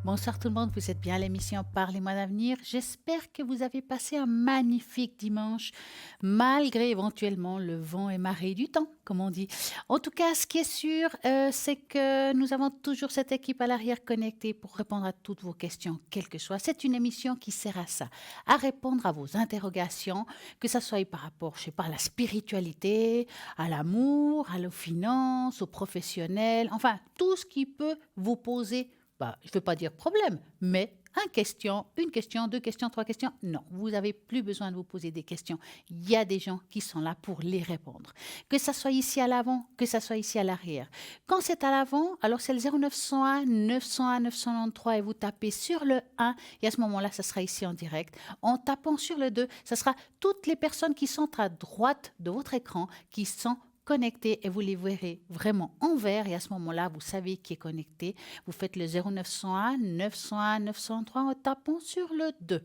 Bonsoir tout le monde, vous êtes bien à l'émission Parlez-moi d'avenir. J'espère que vous avez passé un magnifique dimanche, malgré éventuellement le vent et marée du temps, comme on dit. En tout cas, ce qui est sûr, c'est que nous avons toujours cette équipe à l'arrière connectée pour répondre à toutes vos questions, quelles que soient. C'est une émission qui sert à ça, à répondre à vos interrogations, que ce soit par rapport, je sais pas, à la spiritualité, à l'amour, à la finance, aux professionnels, enfin, tout ce qui peut vous poser je ne veux pas dire problème, mais une question, deux questions, trois questions. Non, vous n'avez plus besoin de vous poser des questions. Il y a des gens qui sont là pour les répondre. Que ça soit ici à l'avant, que ça soit ici à l'arrière. Quand c'est à l'avant, alors c'est le 0901 901 993 et vous tapez sur le 1 et à ce moment-là, ça sera ici en direct. En tapant sur le 2, ça sera toutes les personnes qui sont à droite de votre écran qui sont connectés et vous les verrez vraiment en vert et à ce moment-là, vous savez qui est connecté. Vous faites le 0901 901 903 en tapant sur le 2.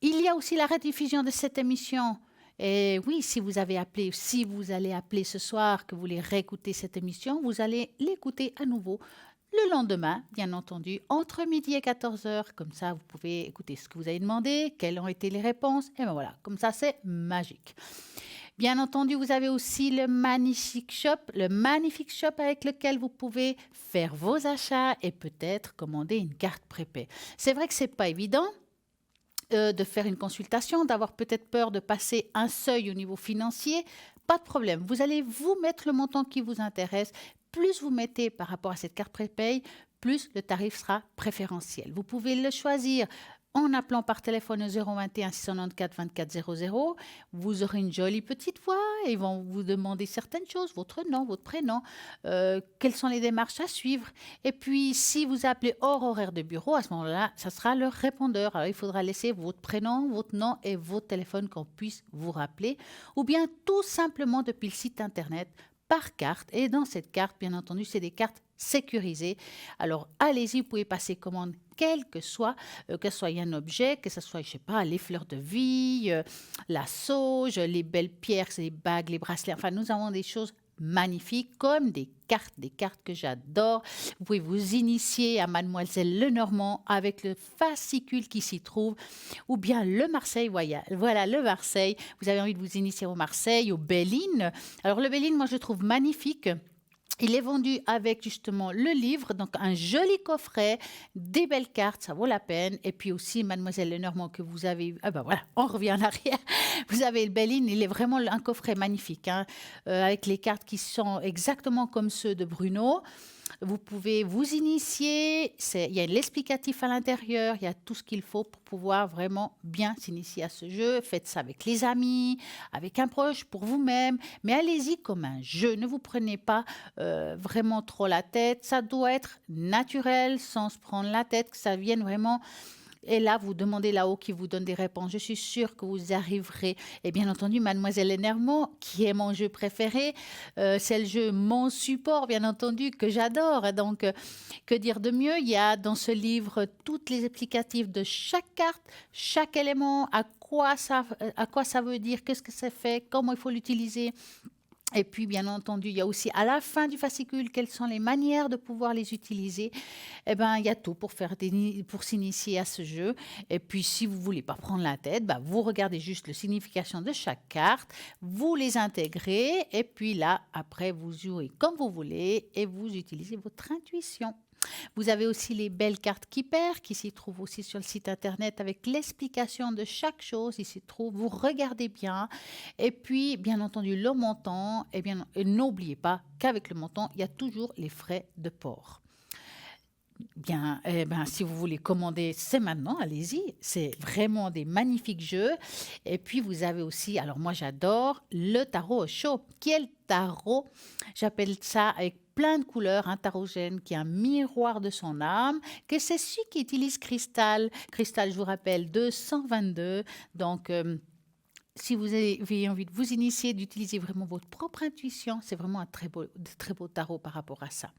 Il y a aussi la rediffusion de cette émission. Et oui, si vous avez appelé, si vous allez appeler ce soir, que vous voulez réécouter cette émission, vous allez l'écouter à nouveau le lendemain, bien entendu, entre midi et 14 heures. Comme ça, vous pouvez écouter ce que vous avez demandé, quelles ont été les réponses. Et bien voilà, comme ça, c'est magique. Bien entendu, vous avez aussi le Magnifique Shop avec lequel vous pouvez faire vos achats et peut-être commander une carte prépay. C'est vrai que c'est pas évident de faire une consultation, d'avoir peut-être peur de passer un seuil au niveau financier. Pas de problème, vous allez vous mettre le montant qui vous intéresse. Plus vous mettez par rapport à cette carte prépay, plus le tarif sera préférentiel. Vous pouvez le choisir en appelant par téléphone au 021 694 24 00. Vous aurez une jolie petite voix et ils vont vous demander certaines choses, votre nom, votre prénom, quelles sont les démarches à suivre. Et puis, si vous appelez hors horaire de bureau, à ce moment-là, ça sera le répondeur. Alors, il faudra laisser votre prénom, votre nom et votre téléphone qu'on puisse vous rappeler. Ou bien tout simplement depuis le site internet par carte. Et dans cette carte, bien entendu, c'est des cartes sécurisées. Alors, allez-y, vous pouvez passer commande quel que soit un objet, que ce soit, je sais pas, les fleurs de vie, la sauge, les belles pierres, les bagues, les bracelets. Enfin, nous avons des choses magnifiques comme des cartes que j'adore. Vous pouvez vous initier à Mademoiselle Lenormand avec le fascicule qui s'y trouve, ou bien le Marseille Voyage. Voilà, le Marseille. Vous avez envie de vous initier au Marseille, au Bélines. Alors, le Bélines, moi, je le trouve magnifique. Il est vendu avec justement le livre, donc un joli coffret, des belles cartes, ça vaut la peine. Et puis aussi, Mademoiselle Lenormand, que vous avez... Ah ben voilà, on revient en arrière. Vous avez le Béline, il est vraiment un coffret magnifique, hein, avec les cartes qui sont exactement comme ceux de Bruno. Vous pouvez vous initier, il y a l'explicatif à l'intérieur, il y a tout ce qu'il faut pour pouvoir vraiment bien s'initier à ce jeu. Faites ça avec les amis, avec un proche, pour vous-même, mais allez-y comme un jeu. Ne vous prenez pas vraiment trop la tête. Ça doit être naturel, sans se prendre la tête, que ça vienne vraiment. Et là, vous demandez là-haut qui vous donne des réponses. Je suis sûre que vous arriverez. Et bien entendu, Mademoiselle Lenormand, qui est mon jeu préféré, c'est le jeu Mon Support, bien entendu, que j'adore. Donc, que dire de mieux? Il y a dans ce livre toutes les explicatifs de chaque carte, chaque élément, à quoi ça veut dire, qu'est-ce que ça fait, comment il faut l'utiliser. Et puis, bien entendu, il y a aussi à la fin du fascicule quelles sont les manières de pouvoir les utiliser. Eh bien, il y a tout pour pour s'initier à ce jeu. Et puis, si vous voulez pas prendre la tête, vous regardez juste la signification de chaque carte, vous les intégrez, et puis là, après, vous jouez comme vous voulez et vous utilisez votre intuition. Vous avez aussi les belles cartes Keeper qui s'y trouvent aussi sur le site internet avec l'explication de chaque chose. Il s'y trouve, vous regardez bien. Et puis, bien entendu, le montant, et n'oubliez pas qu'avec le montant, il y a toujours les frais de port. Bien, si vous voulez commander, c'est maintenant, allez-y. C'est vraiment des magnifiques jeux. Et puis, vous avez aussi, alors moi j'adore, le tarot au chaud. Quel tarot? J'appelle ça avec plein de couleurs, un tarogène qui est un miroir de son âme, que c'est celui qui utilise Cristal. Cristal, je vous rappelle, 222. Donc, si vous avez envie de vous initier, d'utiliser vraiment votre propre intuition, c'est vraiment un très beau tarot par rapport à ça.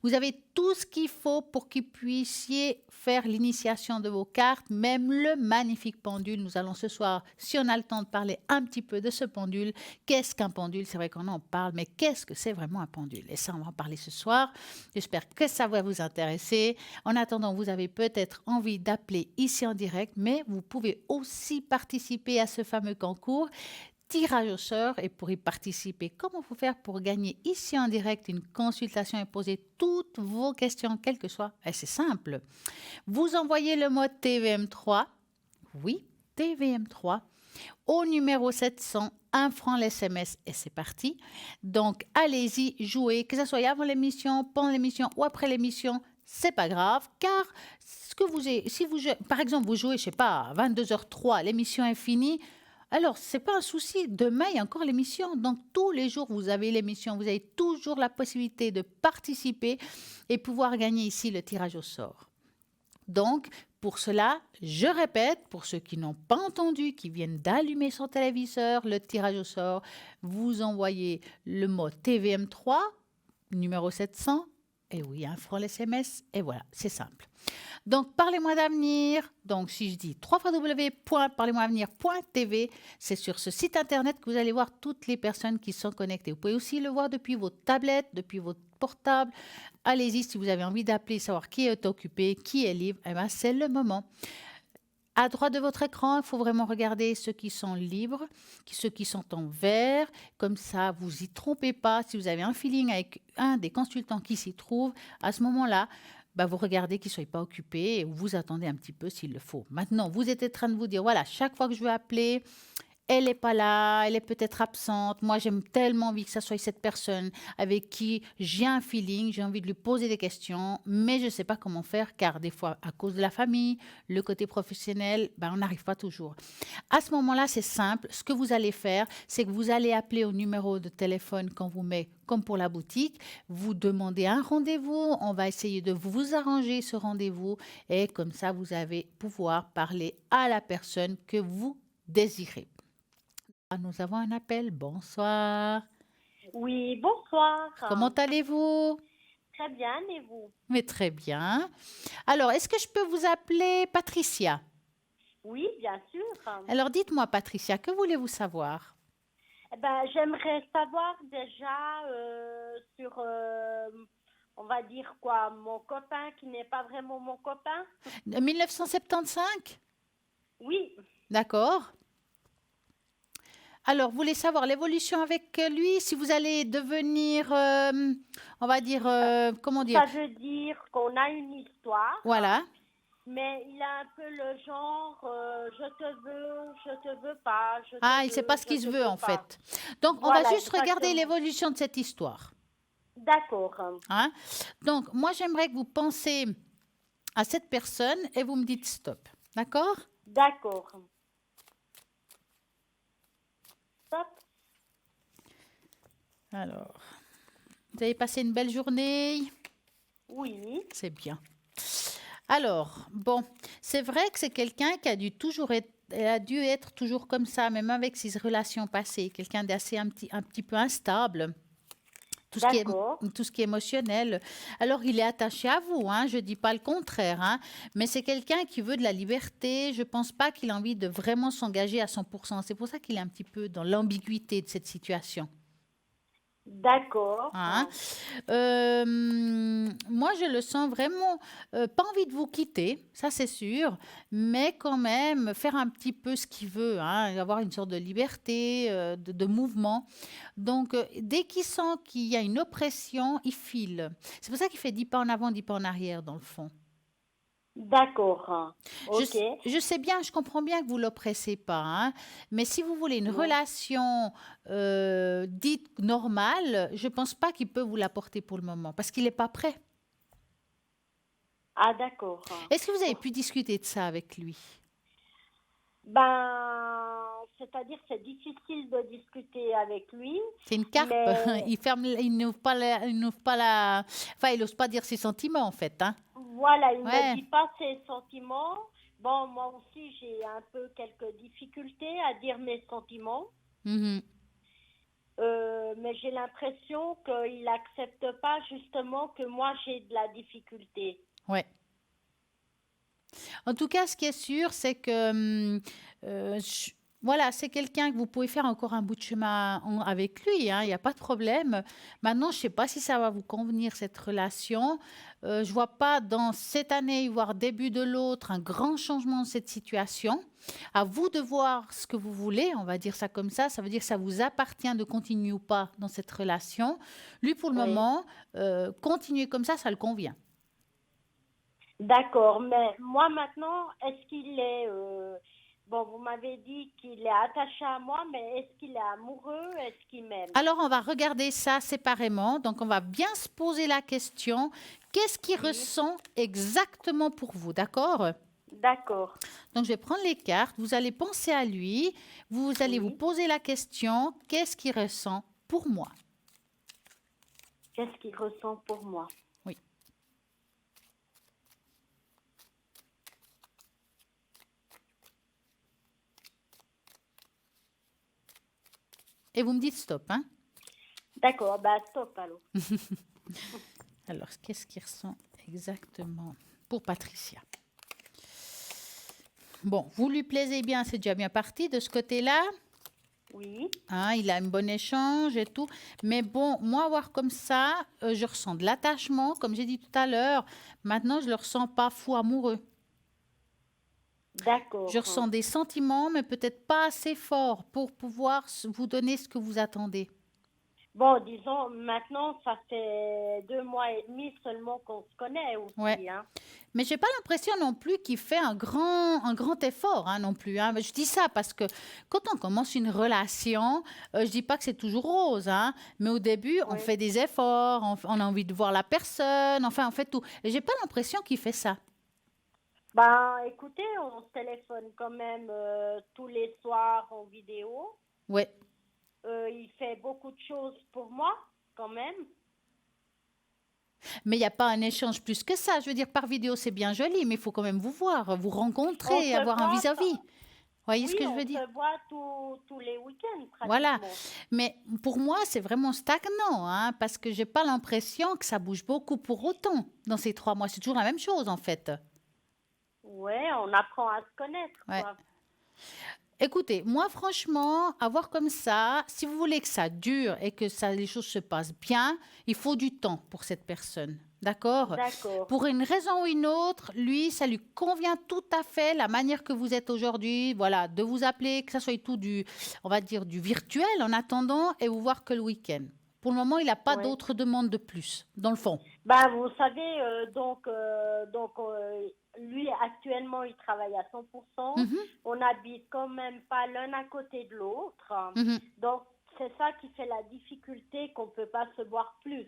Vous avez tout ce qu'il faut pour que vous puissiez faire l'initiation de vos cartes, même le magnifique pendule. Nous allons ce soir, si on a le temps de parler un petit peu de ce pendule. Qu'est-ce qu'un pendule? C'est vrai qu'on en parle, mais qu'est-ce que c'est vraiment un pendule? Et ça, on va en parler ce soir. J'espère que ça va vous intéresser. En attendant, vous avez peut-être envie d'appeler ici en direct, mais vous pouvez aussi participer à ce fameux concours tirage au sort. Et pour y participer, comment vous faire pour gagner ici en direct une consultation et poser toutes vos questions, quelles que soient? Et c'est simple. Vous envoyez le mot TVM3, oui, TVM3, au numéro 700, 1 franc l'SMS et c'est parti. Donc, allez-y, jouez, que ce soit avant l'émission, pendant l'émission ou après l'émission, c'est pas grave, car ce que si vous, par exemple, vous jouez, je sais pas, à 22h03, l'émission est finie, alors c'est pas un souci, demain il y a encore l'émission, donc tous les jours vous avez l'émission, vous avez toujours la possibilité de participer et pouvoir gagner ici le tirage au sort. Donc, pour cela, je répète, pour ceux qui n'ont pas entendu, qui viennent d'allumer son téléviseur, le tirage au sort, vous envoyez le mot TVM3, numéro 700, et oui, 1 franc l'SMS, et voilà, c'est simple. Donc, parlez-moi d'avenir. Donc, si je dis www.parlez-moi-avenir.tv, c'est sur ce site internet que vous allez voir toutes les personnes qui sont connectées. Vous pouvez aussi le voir depuis votre tablette, depuis votre portable. Allez-y si vous avez envie d'appeler, savoir qui est occupé, qui est libre. Eh bien, c'est le moment. À droite de votre écran, il faut vraiment regarder ceux qui sont libres, ceux qui sont en vert. Comme ça, vous y trompez pas. Si vous avez un feeling avec un des consultants qui s'y trouve, à ce moment-là, vous regardez qu'il ne soit pas occupé et vous attendez un petit peu s'il le faut. Maintenant, vous êtes en train de vous dire, voilà, chaque fois que je veux appeler, elle n'est pas là, elle est peut-être absente. Moi, j'aime tellement envie que ça soit cette personne avec qui j'ai un feeling, j'ai envie de lui poser des questions, mais je ne sais pas comment faire car des fois, à cause de la famille, le côté professionnel, on n'arrive pas toujours. À ce moment-là, c'est simple. Ce que vous allez faire, c'est que vous allez appeler au numéro de téléphone qu'on vous met comme pour la boutique. Vous demandez un rendez-vous. On va essayer de vous arranger ce rendez-vous et comme ça, vous allez pouvoir parler à la personne que vous désirez. Nous avons un appel. Bonsoir. Oui, bonsoir. Comment allez-vous? Très bien, et vous? Mais très bien. Alors, est-ce que je peux vous appeler Patricia? Oui, bien sûr. Alors, dites-moi, Patricia, que voulez-vous savoir? J'aimerais savoir déjà sur, on va dire quoi, mon copain qui n'est pas vraiment mon copain. 1975? Oui, D'accord. Alors, vous voulez savoir l'évolution avec lui, si vous allez devenir, on va dire, comment dire? ça veut dire qu'on a une histoire, Voilà. mais il a un peu le genre, je te veux pas, je te Ah, il ne sait veux, pas ce je qu'il se te veut, veux en pas. fait. Donc, on va Voilà, juste regarder exactement. l'évolution de cette histoire. D'accord, Hein? Donc, moi, j'aimerais que vous pensiez à cette personne et vous me dites stop. D'accord? d'accord. Stop. Alors, vous avez passé une belle journée? Oui, C'est bien. Alors, bon, c'est vrai que c'est quelqu'un qui a dû être toujours comme ça, même avec ses relations passées. Quelqu'un d'assez un petit peu instable. d'accord. Tout ce qui est émotionnel. Alors, il est attaché à vous, hein, je ne dis pas le contraire, hein, mais c'est quelqu'un qui veut de la liberté. Je ne pense pas qu'il a envie de vraiment s'engager à 100%. C'est pour ça qu'il est un petit peu dans l'ambiguïté de cette situation. D'accord. Hein. Moi, je le sens vraiment, pas envie de vous quitter, ça c'est sûr, mais quand même faire un petit peu ce qu'il veut, hein, avoir une sorte de liberté, de mouvement. Donc, dès qu'il sent qu'il y a une oppression, il file. C'est pour ça qu'il fait 10 pas en avant, 10 pas en arrière, dans le fond. D'accord. Je, Ok. je sais bien, je comprends bien que vous l'oppressez pas, hein, mais si vous voulez une Non. relation dite normale, je pense pas qu'il peut vous l'apporter pour le moment, parce qu'il n'est pas prêt. Ah, d'accord. Est-ce que vous avez Oh. pu discuter de ça avec lui? C'est-à-dire c'est difficile de discuter avec lui, C'est une carpe. mais Il ferme, il n'ouvre pas enfin, il n'ose pas dire ses sentiments en fait, hein. voilà, il ne me Ouais, dit pas ses sentiments, bon, moi aussi, j'ai un peu quelques difficultés à dire mes sentiments. Mhm. Mais j'ai l'impression qu'il n'accepte pas justement que moi j'ai de la difficulté. Ouais. En tout cas, ce qui est sûr, c'est que voilà, c'est quelqu'un que vous pouvez faire encore un bout de chemin avec lui, hein, il n'y a pas de problème. Maintenant, je ne sais pas si ça va vous convenir, cette relation. Je ne vois pas dans cette année, voire début de l'autre, un grand changement dans cette situation. À vous de voir ce que vous voulez, on va dire ça comme ça. Ça veut dire que ça vous appartient de continuer ou pas dans cette relation. Lui, pour le Oui. moment, continuer comme ça le convient. D'accord, mais moi maintenant, est-ce qu'il est... bon, vous m'avez dit qu'il est attaché à moi, mais est-ce qu'il est amoureux? Est-ce qu'il m'aime? Alors, on va regarder ça séparément. Donc, on va bien se poser la question, qu'est-ce qu'il Oui, ressent exactement pour vous, d'accord? d'accord. Donc, je vais prendre les cartes, vous allez penser à lui, vous allez vous Oui. poser la question, qu'est-ce qu'il ressent pour moi? Qu'est-ce qu'il ressent pour moi? Oui. Et vous me dites stop, hein? D'accord, bah stop alors. Alors, qu'est-ce qu'il ressent exactement pour Patricia? Bon, vous lui plaisez bien, c'est déjà bien parti de ce côté-là. Oui, Hein, il a un bon échange et tout. Mais bon, moi, voir comme ça, je ressens de l'attachement, comme j'ai dit tout à l'heure. Maintenant, je ne le ressens pas fou amoureux. Je d'accord. ressens des sentiments, mais peut-être pas assez forts pour pouvoir vous donner ce que vous attendez. Bon, disons, maintenant, ça fait 2 mois et demi seulement qu'on se connaît Ouais. aussi, hein. Mais j'ai pas l'impression non plus qu'il fait un grand effort, hein, non plus, hein. Je dis ça parce que quand on commence une relation, je dis pas que c'est toujours rose, hein, mais au début, on Oui. fait des efforts, on a envie de voir la personne, enfin, on fait tout. Et j'ai pas l'impression qu'il fait ça. Ben, écoutez, on se téléphone quand même tous les soirs en vidéo. Ouais. Il fait beaucoup de choses pour moi, quand même. Mais il n'y a pas un échange plus que ça. Je veux dire, par vidéo, c'est bien joli, mais il faut quand même vous voir, vous On rencontrer, se avoir un voit, vis-à-vis. Voyez ce oui, que je on veux dire? se voit tous les week-ends Voilà. pratiquement. Mais pour moi, c'est vraiment stagnant, hein, parce que j'ai pas l'impression que ça bouge beaucoup pour autant dans ces 3 mois. C'est toujours la même chose, en fait. Ouais, on apprend à se connaître, Ouais. quoi. Écoutez, moi, franchement, avoir comme ça, si vous voulez que ça dure et que ça, les choses se passent bien, il faut du temps pour cette personne. D'accord? D'accord. Pour une raison ou une autre, lui, ça lui convient tout à fait, la manière que vous êtes aujourd'hui, voilà, de vous appeler, que ça soit tout du, on va dire, du virtuel en attendant et vous voir que le week-end. Pour le moment, il n'a pas Ouais. d'autres demandes de plus, dans le fond. Ben, vous savez, lui, actuellement, il travaille à 100%. Mhm, On n'habite quand même pas l'un à côté de l'autre. mhm. Donc, c'est ça qui fait la difficulté qu'on ne peut pas se voir plus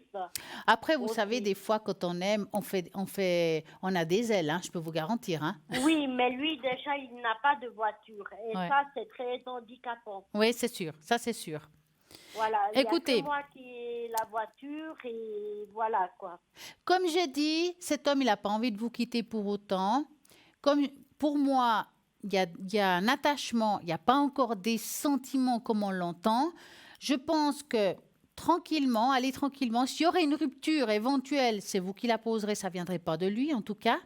Après, vous savez, aussi. des fois, quand on aime, on a des ailes, hein, je peux vous garantir, hein. Oui, mais lui, déjà, il n'a pas de voiture. Et Ouais. ça, c'est très handicapant. Oui, c'est sûr, ça c'est sûr. Voilà, il n'y a que Écoutez, moi qui ai la voiture et voilà, quoi. comme j'ai dit, cet homme, il n'a pas envie de vous quitter pour autant. Comme pour moi, il y a un attachement, il n'y a pas encore des sentiments comme on l'entend. Je pense que tranquillement, allez tranquillement, s'il y aurait une rupture éventuelle, c'est vous qui la poserez, ça ne viendrait pas de lui en tout cas.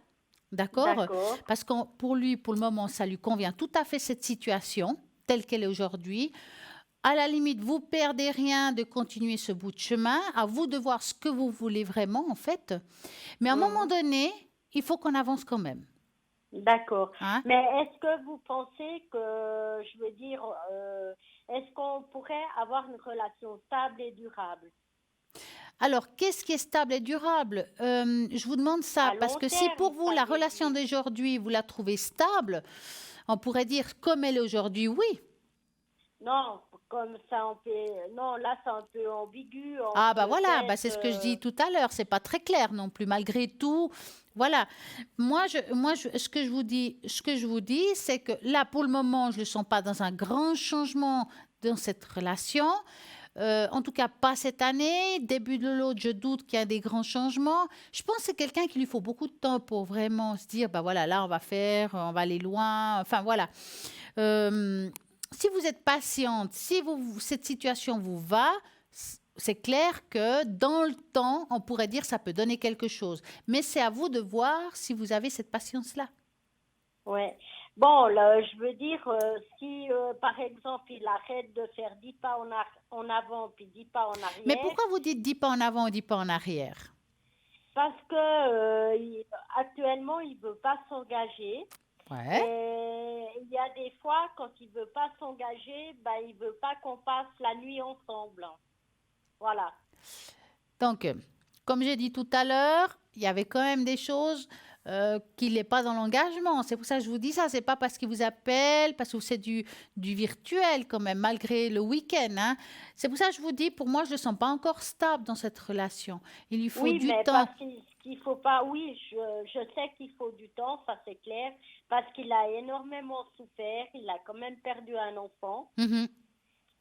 D'accord? D'accord. Parce que pour lui, pour le moment, ça lui convient tout à fait cette situation telle qu'elle est aujourd'hui. À la limite, vous perdez rien de continuer ce bout de chemin. À vous de voir ce que vous voulez vraiment, en fait. Mais à un moment Mhm. donné, il faut qu'on avance quand même. D'accord. Hein. Mais est-ce que vous pensez que, je veux dire, est-ce qu'on pourrait avoir une relation stable et durable Alors, qu'est-ce qui est stable et durable? Je vous demande ça à parce long que si terme, pour vous, ça la veut relation dire? d'aujourd'hui, vous la trouvez stable, on pourrait dire comme elle est aujourd'hui, oui. Non, comme ça, non, là, c'est un peu ambigu. Ah bah voilà, bah Peut-être. c'est ce que je dis tout à l'heure, c'est pas très clair non plus malgré tout. Voilà. Ce que je vous dis, c'est que là pour le moment, je ne le sens pas dans un grand changement dans cette relation. En tout cas, pas cette année. Début de l'autre, je doute qu'il y a des grands changements. Je pense que c'est quelqu'un qui lui faut beaucoup de temps pour vraiment se dire, bah voilà, là, on va aller loin. Enfin, voilà. Euh, Si vous êtes patiente, si cette situation vous va, c'est clair que dans le temps, on pourrait dire ça peut donner quelque chose. Mais c'est à vous de voir si vous avez cette patience-là. Ouais. Bon, là, je veux dire, si par exemple il arrête de faire 10 pas en avant puis 10 pas en Mais arrière, pourquoi vous dites 10 pas en avant ou 10 pas en arrière? parce que actuellement il veut pas s'engager. Ouais. Et il y a des fois, quand il veut pas s'engager, ben, il veut pas qu'on passe la nuit ensemble. Voilà. Donc, comme j'ai dit tout à l'heure, il y avait quand même des choses qu'il n'est pas dans l'engagement. C'est pour ça que je vous dis ça. C'est pas parce qu'il vous appelle, parce que c'est du virtuel quand même, malgré le week-end. Hein. C'est pour ça que je vous dis, pour moi, je ne le sens pas encore stable dans cette relation. Il lui faut Oui, du mais temps. parce qu'il faut pas, oui, je sais qu'il faut du temps, ça c'est clair, parce qu'il a énormément souffert, il a quand même perdu un enfant. Mhm.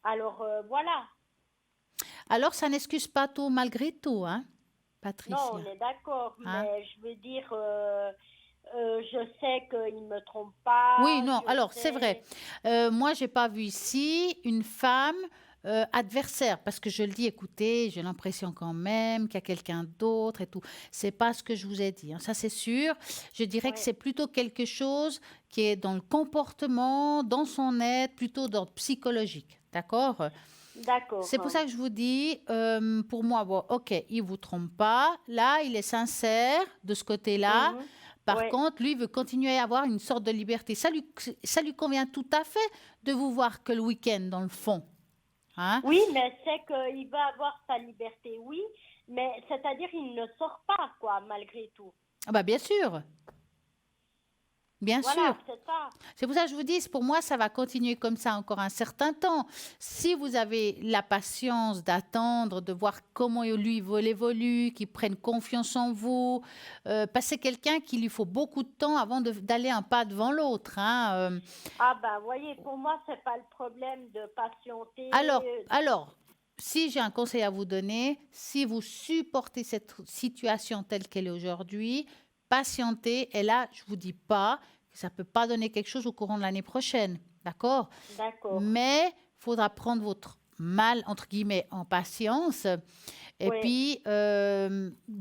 Alors voilà. Alors, ça n'excuse pas tout malgré tout, hein, Non, Patricia. on est d'accord, Hein? mais je veux dire, je sais qu'il me trompe pas, Oui, non, je alors c'est vrai. sais. Moi, j'ai pas vu ici une femme adversaire, parce que je le dis, écoutez, j'ai l'impression quand même qu'il y a quelqu'un d'autre et tout. C'est pas ce que je vous ai dit, hein, ça c'est sûr. Je dirais que Ouais, c'est plutôt quelque chose qui est dans le comportement, dans son être, plutôt d'ordre psychologique, d'accord? C'est pour d'accord. ça que je vous dis, pour moi, bon, ok, il vous trompe pas. Là, il est sincère de ce côté-là. Mhm. Par Ouais. contre, lui veut continuer à avoir une sorte de liberté. Ça lui convient tout à fait de vous voir que le week-end, dans le fond. Hein? Oui, mais c'est qu'il va avoir sa liberté, oui, mais c'est-à-dire il ne sort pas, quoi, malgré tout. Ah bah bien sûr, bien sûr. Voilà, c'est ça. C'est pour ça que je vous dis, pour moi, ça va continuer comme ça encore un certain temps. Si vous avez la patience d'attendre, de voir comment lui il évolue, qu'il prenne confiance en vous, parce que c'est quelqu'un qui lui faut beaucoup de temps avant d'aller un pas devant l'autre. Hein. Ah ben, voyez, pour moi, c'est pas le problème de Alors, patienter. alors, si j'ai un conseil à vous donner, si vous supportez cette situation telle qu'elle est aujourd'hui, patientez. Et là, je vous dis pas que ça peut pas donner quelque chose au courant de l'année prochaine, d'accord? D'accord. Mais il faudra prendre votre mal entre guillemets en patience. Et Oui. puis,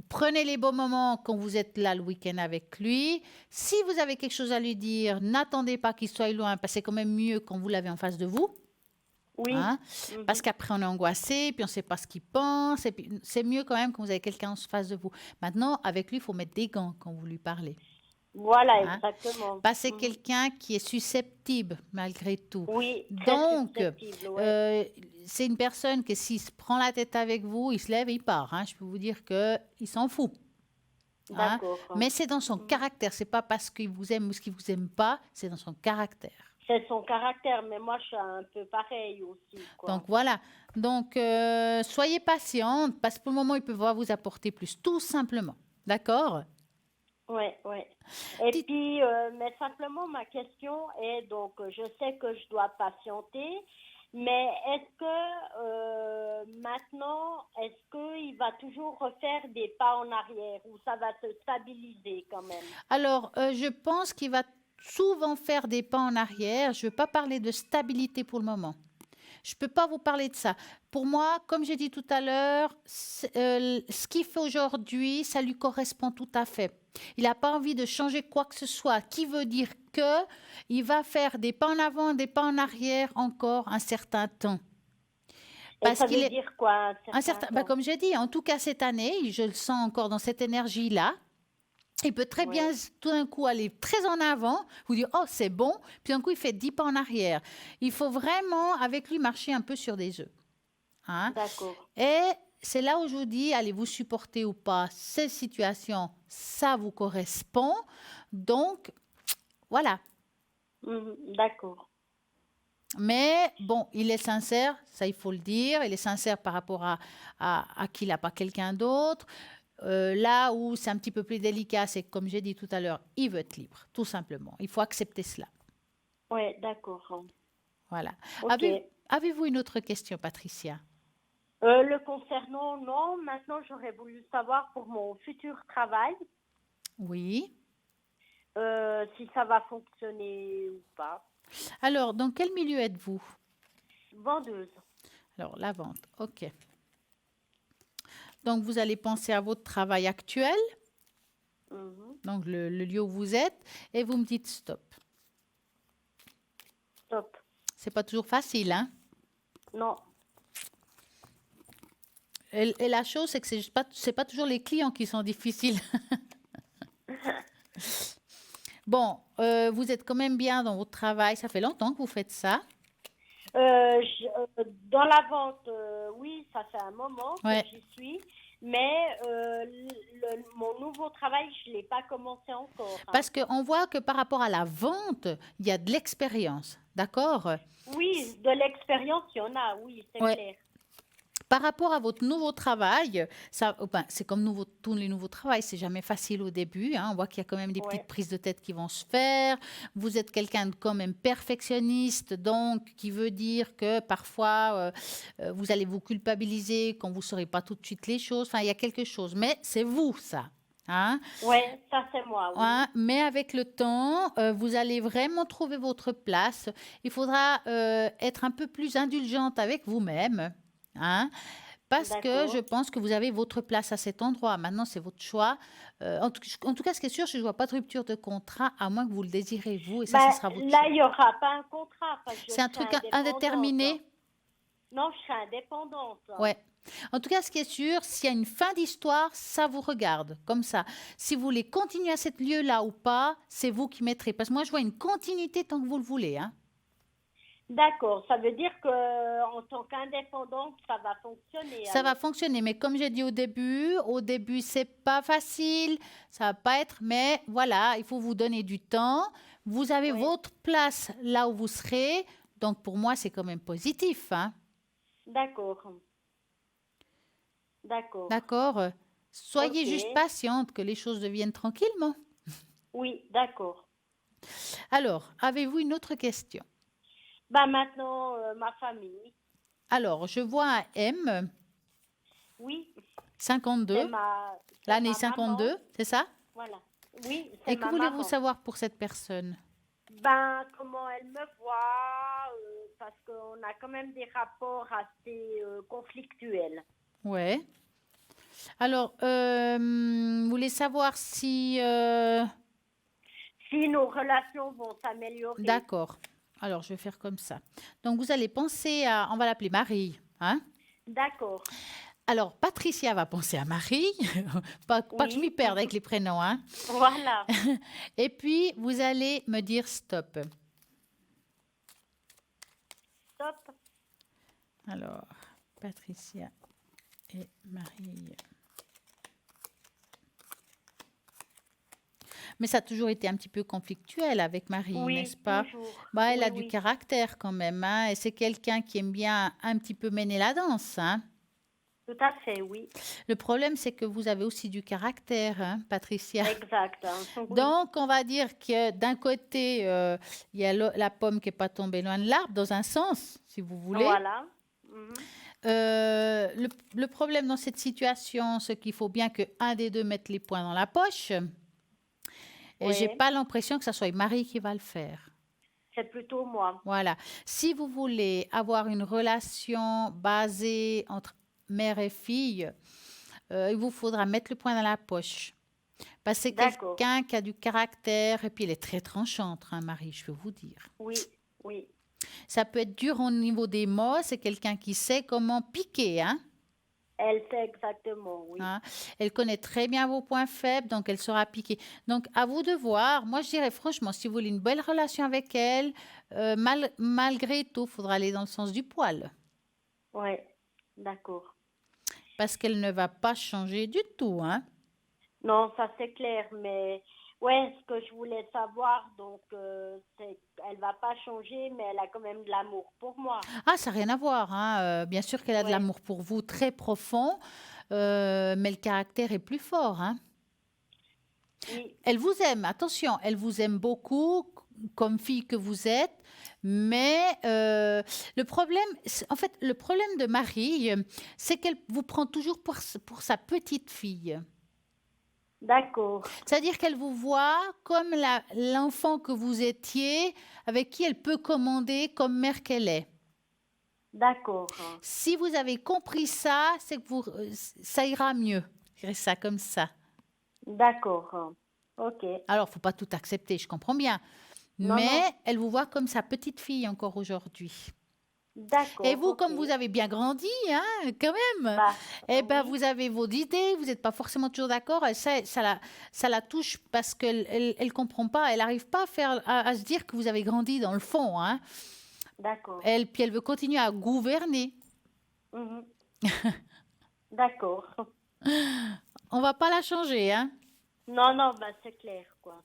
prenez les bons moments quand vous êtes là le week-end avec lui. Si vous avez quelque chose à lui dire, n'attendez pas qu'il soit loin, parce que c'est quand même mieux quand vous l'avez en face de vous. Oui. Hein? Parce Mhm. qu'après, on est angoissé, puis on ne sait pas ce qu'il pense. Et puis, c'est mieux quand même quand vous avez quelqu'un en face de vous. Maintenant, avec lui, il faut mettre des gants quand vous lui parlez. Voilà, Hein? exactement. Parce que c'est Mhm. quelqu'un qui est susceptible malgré tout. Oui, très Donc, susceptible, oui. c'est une personne que s'il se prend la tête avec vous, il se lève et il part. Hein? Je peux vous dire qu'il s'en fout. Hein? D'accord. Mais c'est dans son Mhm. caractère. C'est pas parce qu'il vous aime ou ce qu'il vous aime pas, c'est dans son caractère. C'est son caractère, mais moi, je suis un peu pareil aussi, Donc quoi. voilà. Donc soyez patiente parce que pour le moment, il peut pas vous apporter plus, tout simplement. D'accord? Ouais, ouais. Et Dites- puis, mais simplement, ma question est, donc, je sais que je dois patienter, mais est-ce que maintenant, est-ce qu'il va toujours refaire des pas en arrière ou ça va se stabiliser quand même? Alors, je pense qu'il va souvent faire des pas en arrière. Je ne veux pas parler de stabilité pour le moment. Je ne peux pas vous parler de ça. Pour moi, comme j'ai dit tout à l'heure, ce qu'il fait aujourd'hui, ça lui correspond tout à fait. Il n'a pas envie de changer quoi que ce soit, qui veut dire que il va faire des pas en avant, des pas en arrière encore un certain temps. Et Parce ça qu'il veut est dire quoi, un un certain certain, bah, temps? comme j'ai dit, en tout cas cette année, je le sens encore dans cette énergie-là. Il peut très bien Oui, tout d'un coup aller très en avant, vous dire oh c'est bon, puis d'un coup il fait 10 pas en arrière. Il faut vraiment avec lui marcher un peu sur des œufs. Hein. d'accord. Et c'est là où je vous dis, allez-vous supporter ou pas cette situation, ça vous correspond. Donc voilà. Mhm, d'accord. Mais bon, il est sincère, ça il faut le dire. Il est sincère par rapport à qu'il n'a pas quelqu'un d'autre. Là où c'est un petit peu plus délicat, c'est que, comme j'ai dit tout à l'heure, il veut être libre, tout simplement. Il faut accepter cela. Oui, d'accord. Voilà. Ok. Avez-vous une autre question, Patricia? Le concernant, non. Maintenant, j'aurais voulu savoir pour mon futur travail, Oui. si ça va fonctionner ou pas. Alors, dans quel milieu êtes-vous? Vendeuse. Alors, la vente. OK. Donc, vous allez penser à votre travail actuel, Mhm. donc le lieu où vous êtes, et vous me dites stop. Top. C'est pas toujours facile, hein? Non. Et la chose, c'est que c'est pas toujours les clients qui sont difficiles. Bon, vous êtes quand même bien dans votre travail. Ça fait longtemps que vous faites ça. Dans la vente, oui, ça fait un moment que Ouais. j'y suis, mais mon nouveau travail, je ne l'ai pas commencé encore, hein. Parce qu'on voit que par rapport à la vente, il y a de l'expérience. D'accord? Oui, de l'expérience, il y en a, oui, c'est Ouais. clair. Par rapport à votre nouveau travail, ça, c'est comme tous les nouveaux travails, c'est jamais facile au début, hein. On voit qu'il y a quand même des petites Ouais, prises de tête qui vont se faire. Vous êtes quelqu'un de quand même perfectionniste, donc qui veut dire que parfois vous allez vous culpabiliser quand vous ne saurez pas tout de suite les choses. Enfin, il y a quelque chose, mais c'est vous ça. Hein? ouais, ça c'est moi, oui. Hein, mais avec le temps, vous allez vraiment trouver votre place. Il faudra être un peu plus indulgente avec vous-même, hein, parce que je D'accord. pense que vous avez votre place à cet endroit. Maintenant, c'est votre choix. En tout cas, ce qui est sûr, c'est que je ne vois pas de rupture de contrat, à moins que vous le désirez vous, et ça, ce Ben, sera votre là, choix. il n'y aura pas un contrat parce que je C'est un serai truc indépendante. indéterminé. Non, je serai indépendante. Ouais. En tout cas, ce qui est sûr, s'il y a une fin d'histoire, ça vous regarde, comme ça. Si vous voulez continuer à ce lieu-là ou pas, c'est vous qui mettrez. Parce que moi, je vois une continuité tant que vous le voulez. Hein. D'accord, ça veut dire que en tant qu'indépendante, ça va fonctionner Ça va alors. fonctionner, mais comme j'ai dit au début, c'est pas facile, ça va pas être, mais voilà, il faut vous donner du temps. Vous avez Oui, votre place là où vous serez, donc pour moi, c'est quand même positif. Hein. d'accord, d'accord. D'accord? Soyez Ok, juste patiente, que les choses deviennent tranquillement. oui, d'accord. Alors, avez-vous une autre question? Bah maintenant, ma famille. Alors, je vois un M, Oui, 52, c'est l'année ma maman. 52, c'est ça? Voilà. Oui, c'est Et que ma voulez-vous maman. savoir pour cette personne? Ben, comment elle me voit, parce qu'on a quand même des rapports assez conflictuels. Ouais. Alors, vous voulez savoir si... Si nos relations vont s'améliorer. D'accord. Alors, je vais faire comme ça. Donc, vous allez penser à... On va l'appeler Marie. Hein? D'accord. Alors, Patricia va penser à Marie. Pas que je m'y Oui. perde avec les prénoms. Hein? Voilà. Et puis, vous allez me dire stop. Stop. Alors, Patricia et Marie. Mais ça a toujours été un petit peu conflictuel avec Marie, n'est-ce Oui, pas? toujours. Bah, elle Oui, a du oui. caractère quand même, hein, et c'est quelqu'un qui aime bien un petit peu mener la danse, hein. Tout à fait, oui. Le problème, c'est que vous avez aussi du caractère, hein, Patricia. Exact, hein. Oui. Donc, on va dire que d'un côté, il y a la pomme qui n'est pas tombée loin de l'arbre, dans un sens, si vous voulez. Voilà. Mhm. Le problème dans cette situation, c'est qu'il faut bien que un des deux mette les poings dans la poche. Et j'ai Oui. pas l'impression que ça soit Marie qui va le faire. C'est plutôt moi. Voilà. Si vous voulez avoir une relation basée entre mère et fille, il vous faudra mettre le poing dans la poche. Parce que c'est D'accord. quelqu'un qui a du caractère et puis elle est très tranchante, hein, Marie, je peux vous dire. Oui, oui. Ça peut être dur au niveau des mots, c'est quelqu'un qui sait comment piquer, hein. Elle sait exactement, oui. Hein. Elle connaît très bien vos points faibles, donc elle saura piquer. Donc, à vous de voir. Moi, je dirais franchement, si vous voulez une belle relation avec elle, malgré tout, il faudra aller dans le sens du poil. Oui. D'accord. Parce qu'elle ne va pas changer du tout. Hein. Non, ça c'est clair, mais ouais, ce que je voulais savoir, donc, c'est qu'elle va pas changer, mais elle a quand même de l'amour pour moi. Ah, ça n'a rien à voir. Hein. Bien sûr qu'elle a de Ouais. l'amour pour vous, très profond, mais le caractère est plus fort. Hein. Oui. Elle vous aime, attention, elle vous aime beaucoup, comme fille que vous êtes, mais le problème, en fait, le problème de Marie, c'est qu'elle vous prend toujours pour sa petite fille. D'accord, C'est-à-dire qu'elle vous voit comme l'enfant que vous étiez, avec qui elle peut commander comme mère qu'elle est. d'accord, Si vous avez compris ça, c'est que ça ira mieux. Je dirais ça comme ça. d'accord. Ok. Alors, faut pas tout accepter, je comprends bien. Non, Mais non. elle vous voit comme sa petite fille encore aujourd'hui. Et D'accord, vous, ok. comme vous avez bien grandi, hein, quand même, Bah, eh ben, oui, vous avez vos idées, vous n'êtes pas forcément toujours d'accord. Et ça la touche parce qu'elle elle comprend pas, elle n'arrive pas à se dire que vous avez grandi dans le fond. Hein. d'accord. Puis elle veut continuer à gouverner. Mhm. D'accord. On va pas la changer. Hein. Non, non, bah, c'est clair, quoi.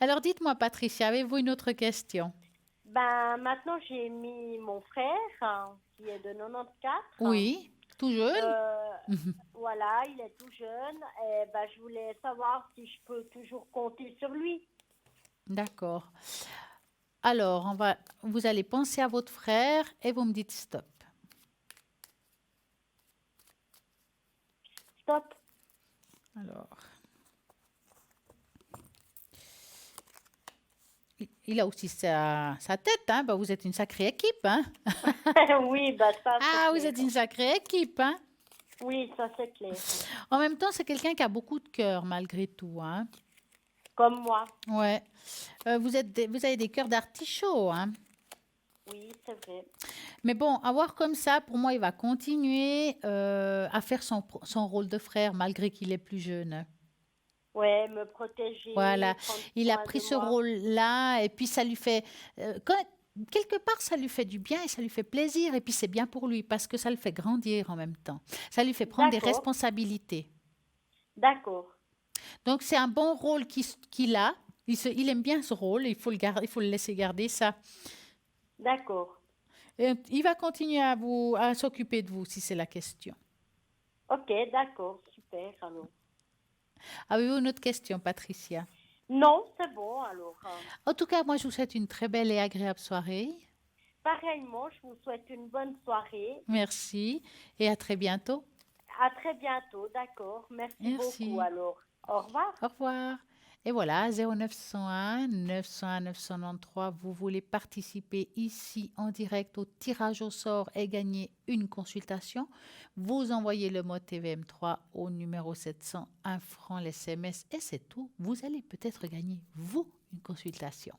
Alors dites-moi, Patricia, avez-vous une autre question? Ben, maintenant, j'ai mis mon frère, qui est de 94. Oui, tout jeune. Euh, voilà, il est tout jeune. Et ben, je voulais savoir si je peux toujours compter sur lui. D'accord. Alors, vous allez penser à votre frère et vous me dites stop. Stop. Alors, il a aussi sa tête, hein? Bah, vous êtes une sacrée équipe, hein? Oui, bah, ça, c'est Ah, vous clair. êtes une sacrée équipe, hein? Oui, ça, c'est clair. En même temps, c'est quelqu'un qui a beaucoup de cœur, malgré tout, hein? Comme moi. Ouais. Vous avez des cœurs d'artichaut, hein? Oui, c'est vrai. Mais bon, à voir comme ça, pour moi, il va continuer à faire son rôle de frère, malgré qu'il est plus jeune. Ouais, me protéger, Voilà, prendre il a soin pris de ce moi. rôle-là et puis ça lui fait, quelque part, ça lui fait du bien et ça lui fait plaisir et puis c'est bien pour lui parce que ça le fait grandir en même temps. Ça lui fait prendre des D'accord, responsabilités. d'accord, Donc c'est un bon rôle qu'il a. Il aime bien ce rôle, il faut le laisser garder ça. d'accord. Et il va continuer à s'occuper de vous si c'est la question. Ok, d'accord, super, alors. Avez-vous une autre question, Patricia? Non, c'est bon, alors. En tout cas, moi, je vous souhaite une très belle et agréable soirée. Pareillement, je vous souhaite une bonne soirée. Merci et à très bientôt. À très bientôt, d'accord. Merci beaucoup, Merci. alors. Au revoir. Au revoir. Et voilà, 0901 901 993, vous voulez participer ici en direct au tirage au sort et gagner une consultation, vous envoyez le mot TVM3 au numéro 700, 1 franc l'SMS et c'est tout. Vous allez peut-être gagner, vous, une consultation.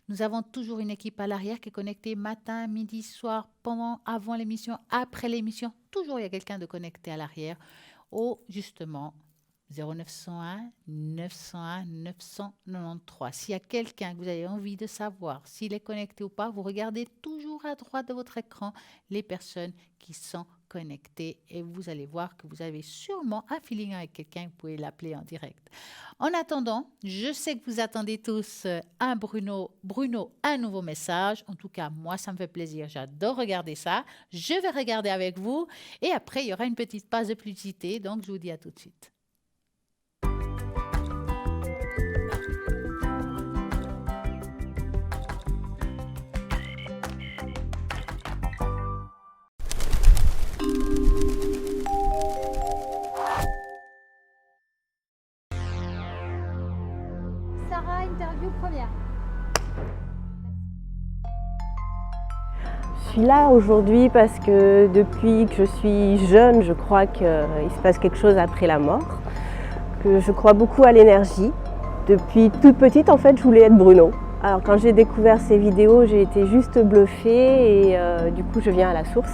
Nous avons toujours une équipe à l'arrière qui est connectée matin, midi, soir, pendant, avant l'émission, après l'émission. Toujours il y a quelqu'un de connecté à l'arrière au, justement, 0901 901 993. S'il y a quelqu'un que vous avez envie de savoir s'il est connecté ou pas, vous regardez toujours à droite de votre écran les personnes qui sont connectées et vous allez voir que vous avez sûrement un feeling avec quelqu'un, vous pouvez l'appeler en direct. En attendant, je sais que vous attendez tous un Bruno, un nouveau message. En tout cas, moi, ça me fait plaisir. J'adore regarder ça. Je vais regarder avec vous et après, il y aura une petite pause de publicité. Donc, je vous dis à tout de suite. Sarah, interview première. Je suis là aujourd'hui parce que depuis que je suis jeune, je crois qu'il se passe quelque chose après la mort, que je crois beaucoup à l'énergie. Depuis toute petite, en fait, je voulais être Bruno. Alors quand j'ai découvert ces vidéos, j'ai été juste bluffée et du coup, je viens à la source.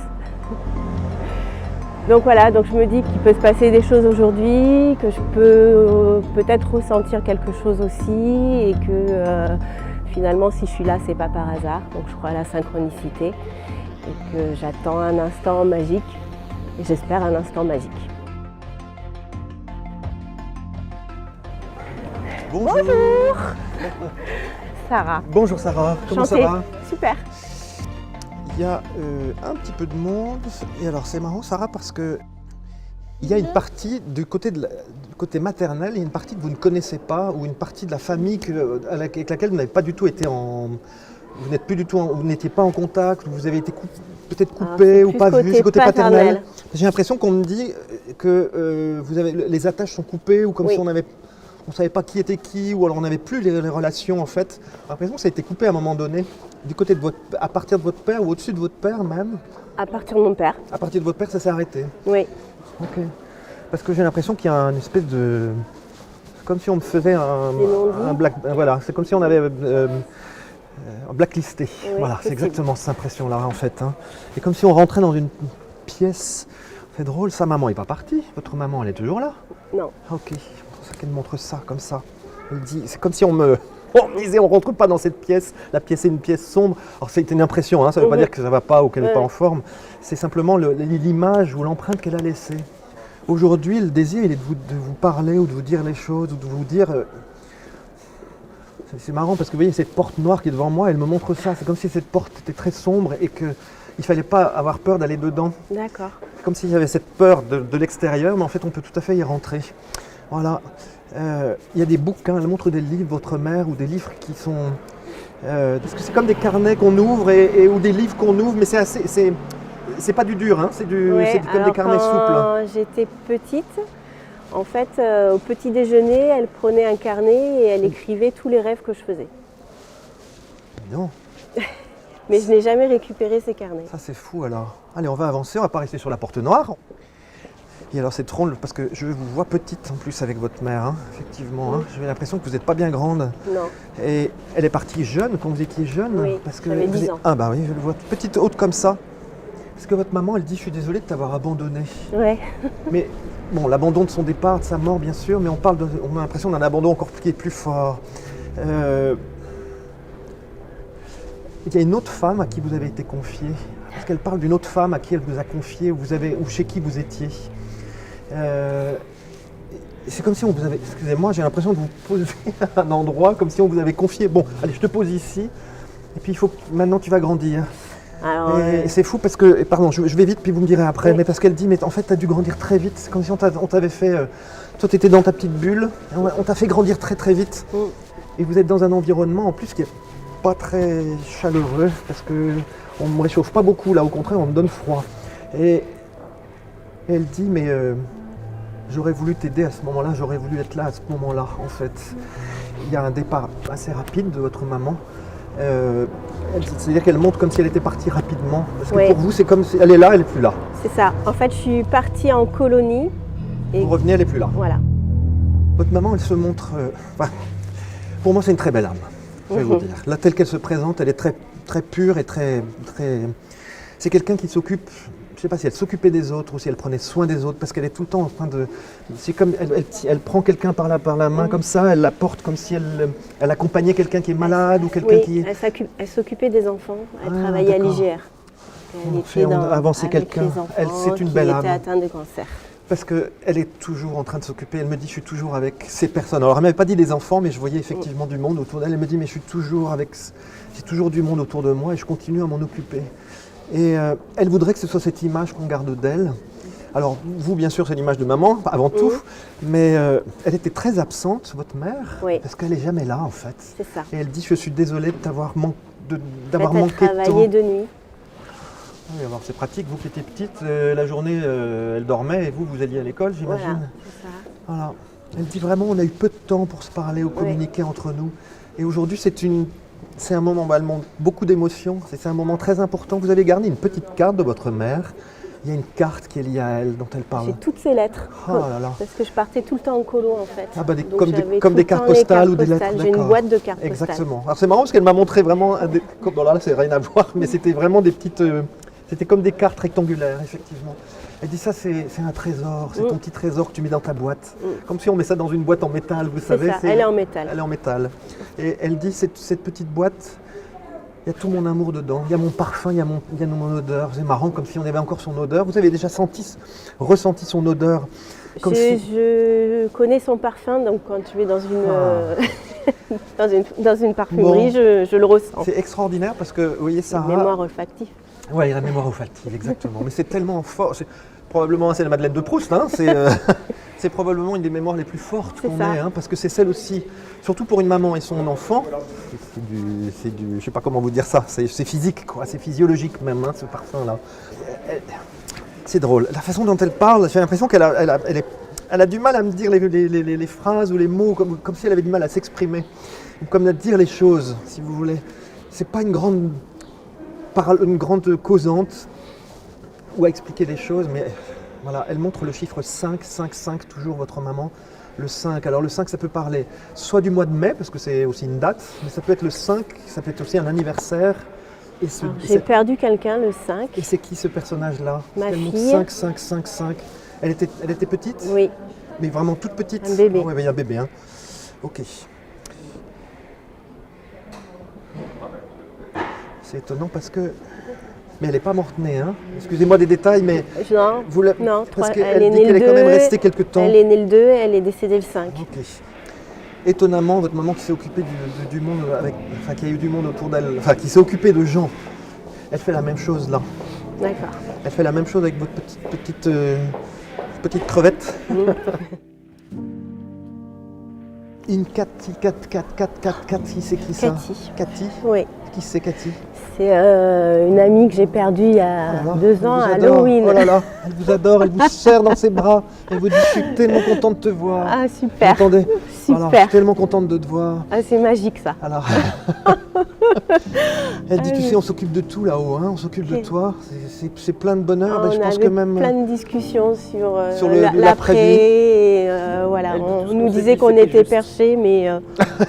Donc voilà, donc je me dis qu'il peut se passer des choses aujourd'hui, que je peux peut-être ressentir quelque chose aussi et que finalement si je suis là, c'est pas par hasard. Donc je crois à la synchronicité et que j'attends un instant magique et j'espère un instant magique. Bonjour. Sarah. Bonjour Sarah, comment ça Enchantée. va? Super. Il y a un petit peu de monde et alors c'est marrant Sarah parce que il y a une partie du côté côté maternel, il y a une partie que vous ne connaissez pas, ou une partie de la famille avec laquelle vous n'avez pas du tout été en... Vous n'êtes plus du tout, vous n'étiez pas en contact, vous avez été peut-être coupé ou pas vu, c'est côté paternel. J'ai l'impression qu'on me dit que les attaches sont coupées ou comme si on ne savait pas qui était qui, ou alors on n'avait plus les relations en fait. J'ai l'impression que ça a été coupé à un moment donné, du côté de à partir de votre père ou au-dessus de votre père même. À partir de mon père. À partir de votre père, ça s'est arrêté. Oui. Ok. Parce que j'ai l'impression qu'il y a une espèce de... C'est comme si on me faisait un black... Voilà, c'est comme si on avait... blacklisté. Oui, voilà, c'est exactement cette impression-là en fait. Hein. Et comme si on rentrait dans une pièce. C'est drôle, sa maman n'est pas partie. Votre maman, elle est toujours là? Non. Ok, c'est pour ça qu'elle montre ça, comme ça. Elle dit, c'est comme si on me disait, on ne rentre pas dans cette pièce. La pièce est une pièce sombre. Alors c'est une impression, hein, ça ne veut pas dire que ça ne va pas ou qu'elle n'est pas en forme. C'est simplement l'image ou l'empreinte qu'elle a laissée. Aujourd'hui, le désir, il est de vous parler ou de vous dire les choses ou de vous dire... C'est marrant parce que vous voyez cette porte noire qui est devant moi, elle me montre ça. C'est comme si cette porte était très sombre et qu'il ne fallait pas avoir peur d'aller dedans. D'accord. C'est comme s'il y avait cette peur de l'extérieur, mais en fait on peut tout à fait y rentrer. Voilà. Il y a des bouquins, elle montre des livres, votre mère, ou des livres qui sont... parce que c'est comme des carnets qu'on ouvre ou des livres qu'on ouvre, mais c'est pas du dur, hein, c'est comme des carnets souples. Quand j'étais petite... En fait, au petit déjeuner, elle prenait un carnet et elle écrivait tous les rêves que je faisais. Non. Mais je n'ai jamais récupéré ces carnets. Ça, c'est fou alors. Allez, on va avancer, on va pas rester sur la porte noire. Et alors, c'est drôle parce que je vous vois petite en plus avec votre mère, hein, effectivement. Hein. J'ai l'impression que vous n'êtes pas bien grande. Non. Et elle est partie jeune, quand vous étiez jeune. Oui, parce que j'avais 10 ans. Ah bah oui, je le vois, petite haute comme ça. Parce que votre maman, elle dit, je suis désolée de t'avoir abandonné. Ouais. Mais bon, l'abandon de son départ, de sa mort, bien sûr, mais on a l'impression d'un abandon encore qui est plus fort. Il y a une autre femme à qui vous avez été confiée. Parce qu'elle parle d'une autre femme à qui elle vous a confié, ou chez qui vous étiez. C'est comme si on vous avait... Excusez-moi, j'ai l'impression de vous poser à un endroit, comme si on vous avait confié. Bon, allez, je te pose ici, et puis maintenant tu vas grandir. Alors, et c'est fou parce que, pardon, je vais vite puis vous me direz après, mais parce qu'elle dit, mais en fait tu as dû grandir très vite, c'est comme si on t'avait fait, toi tu étais dans ta petite bulle, on t'a fait grandir très très vite, et vous êtes dans un environnement en plus qui n'est pas très chaleureux, parce qu'on ne me réchauffe pas beaucoup là, au contraire on me donne froid. Et elle dit, mais j'aurais voulu t'aider à ce moment-là, j'aurais voulu être là à ce moment-là en fait. Il y a un départ assez rapide de votre maman. C'est-à-dire qu'elle montre comme si elle était partie rapidement. Parce que pour vous, c'est comme si elle est là, elle n'est plus là. C'est ça. En fait, je suis partie en colonie. Et vous revenez, elle n'est plus là. Voilà. Votre maman, elle se montre... pour moi, c'est une très belle âme, je vais vous dire. Là, telle qu'elle se présente, elle est très, très pure et très... C'est quelqu'un qui s'occupe... Je ne sais pas si elle s'occupait des autres ou si elle prenait soin des autres, parce qu'elle est tout le temps en train de... C'est comme elle prend quelqu'un par la main comme ça, elle la porte comme si elle accompagnait quelqu'un qui est malade ou quelqu'un qui est... Elle s'occupait des enfants, elle travaillait à l'IGR. Elle avançait quelqu'un, c'est une belle âme. Qui était atteint de cancer. Parce qu'elle est toujours en train de s'occuper, elle me dit je suis toujours avec ces personnes. Alors elle ne m'avait pas dit des enfants, mais je voyais effectivement du monde autour d'elle. Elle me dit mais j'ai toujours du monde autour de moi et je continue à m'en occuper. Et elle voudrait que ce soit cette image qu'on garde d'elle. Alors vous, bien sûr, c'est l'image de maman, avant tout, mais elle était très absente, votre mère, parce qu'elle n'est jamais là, en fait. C'est ça. Et elle dit, je suis désolée d'avoir manqué de temps. Elle travaillait de nuit. Oui, alors c'est pratique, vous qui étiez petite, la journée, elle dormait, et vous alliez à l'école, j'imagine. Voilà, c'est ça. Voilà. Elle dit vraiment, on a eu peu de temps pour se parler ou communiquer entre nous. Et aujourd'hui, c'est un moment, elle montre beaucoup d'émotions, c'est un moment très important. Vous avez gardé une petite carte de votre mère. Il y a une carte qui est liée à elle, dont elle parle. J'ai toutes ces lettres, parce que je partais tout le temps en colo en fait. Ah bah comme des cartes postales ou des lettres. J'ai une boîte de cartes postales. Exactement. Alors c'est marrant parce qu'elle m'a montré vraiment, bon là c'est rien à voir, mais c'était vraiment des petites, c'était comme des cartes rectangulaires, effectivement. Elle dit ça c'est un trésor, c'est ton petit trésor que tu mets dans ta boîte. Comme si on met ça dans une boîte en métal, vous savez. Elle est en métal. Elle est en métal. Et elle dit cette petite boîte, il y a tout mon amour dedans, il y a mon parfum, il y a mon odeur. C'est marrant, comme si on avait encore son odeur. Vous avez déjà ressenti son odeur Je connais son parfum, donc quand je vais dans une parfumerie, je le ressens. C'est extraordinaire parce que, vous voyez, Sarah... Mémoire olfactive. Oui, la mémoire olfactive, exactement. Mais c'est tellement fort. Probablement, c'est la Madeleine de Proust, hein. C'est probablement une des mémoires les plus fortes C'est qu'on ça. ait, hein, parce que c'est celle aussi, surtout pour une maman et son enfant, je sais pas comment vous dire ça, c'est physique, quoi, c'est physiologique même, hein, ce parfum-là. C'est drôle, la façon dont elle parle, j'ai l'impression qu'elle a du mal à me dire les phrases ou les mots, comme si elle avait du mal à s'exprimer, ou comme à dire les choses, si vous voulez. C'est pas une grande causante, ou à expliquer les choses, mais voilà, elle montre le chiffre 5, 5, 5, toujours votre maman. Le 5, alors le 5 ça peut parler soit du mois de mai, parce que c'est aussi une date, mais ça peut être le 5, ça peut être aussi un anniversaire. Et J'ai perdu quelqu'un le 5. et c'est qui ce personnage-là? Ma Elle montre fille. 5, 5, 5, 5. Elle était petite? Oui, Mais vraiment toute petite? Un bébé. Oui, il y a un bébé, hein. Ok. C'est étonnant parce que... Mais elle n'est pas morte-née, hein. Excusez-moi des détails, mais... non, Vous la- non, Parce elle qu'elle est dit née qu'elle le est quand même 2, restée quelque temps. Elle est née le 2, elle est décédée le 5. Ok. Étonnamment, votre maman qui s'est occupée du monde enfin qui a eu du monde autour d'elle, enfin qui s'est occupée de gens, elle fait la même chose là. D'accord. Elle fait la même chose avec votre petite crevette. Une Cathy, Cathy, c'est qui ça? Cathy. Cathy. Oui, Qui c'est Cathy? c'est une amie que j'ai perdue il y a Oh là là, 2 elle ans vous à adore. Halloween. Oh là là, elle vous adore, elle vous serre dans ses bras, elle vous dit je suis tellement contente de te voir. Ah, Vous super. entendez? Alors, je Super. suis tellement contente de te voir. Ah, c'est magique ça. Alors, elle dit, Ah tu oui. sais, on s'occupe de tout là-haut, hein, on s'occupe de Ok. toi, c'est plein de bonheur, On mais je pense avait que même... plein de discussions sur, Sur l'après. l'après-vie. Et voilà, Elle, on tout ce nous qu'on s'est disait dit, qu'on c'était était juste. perchés, mais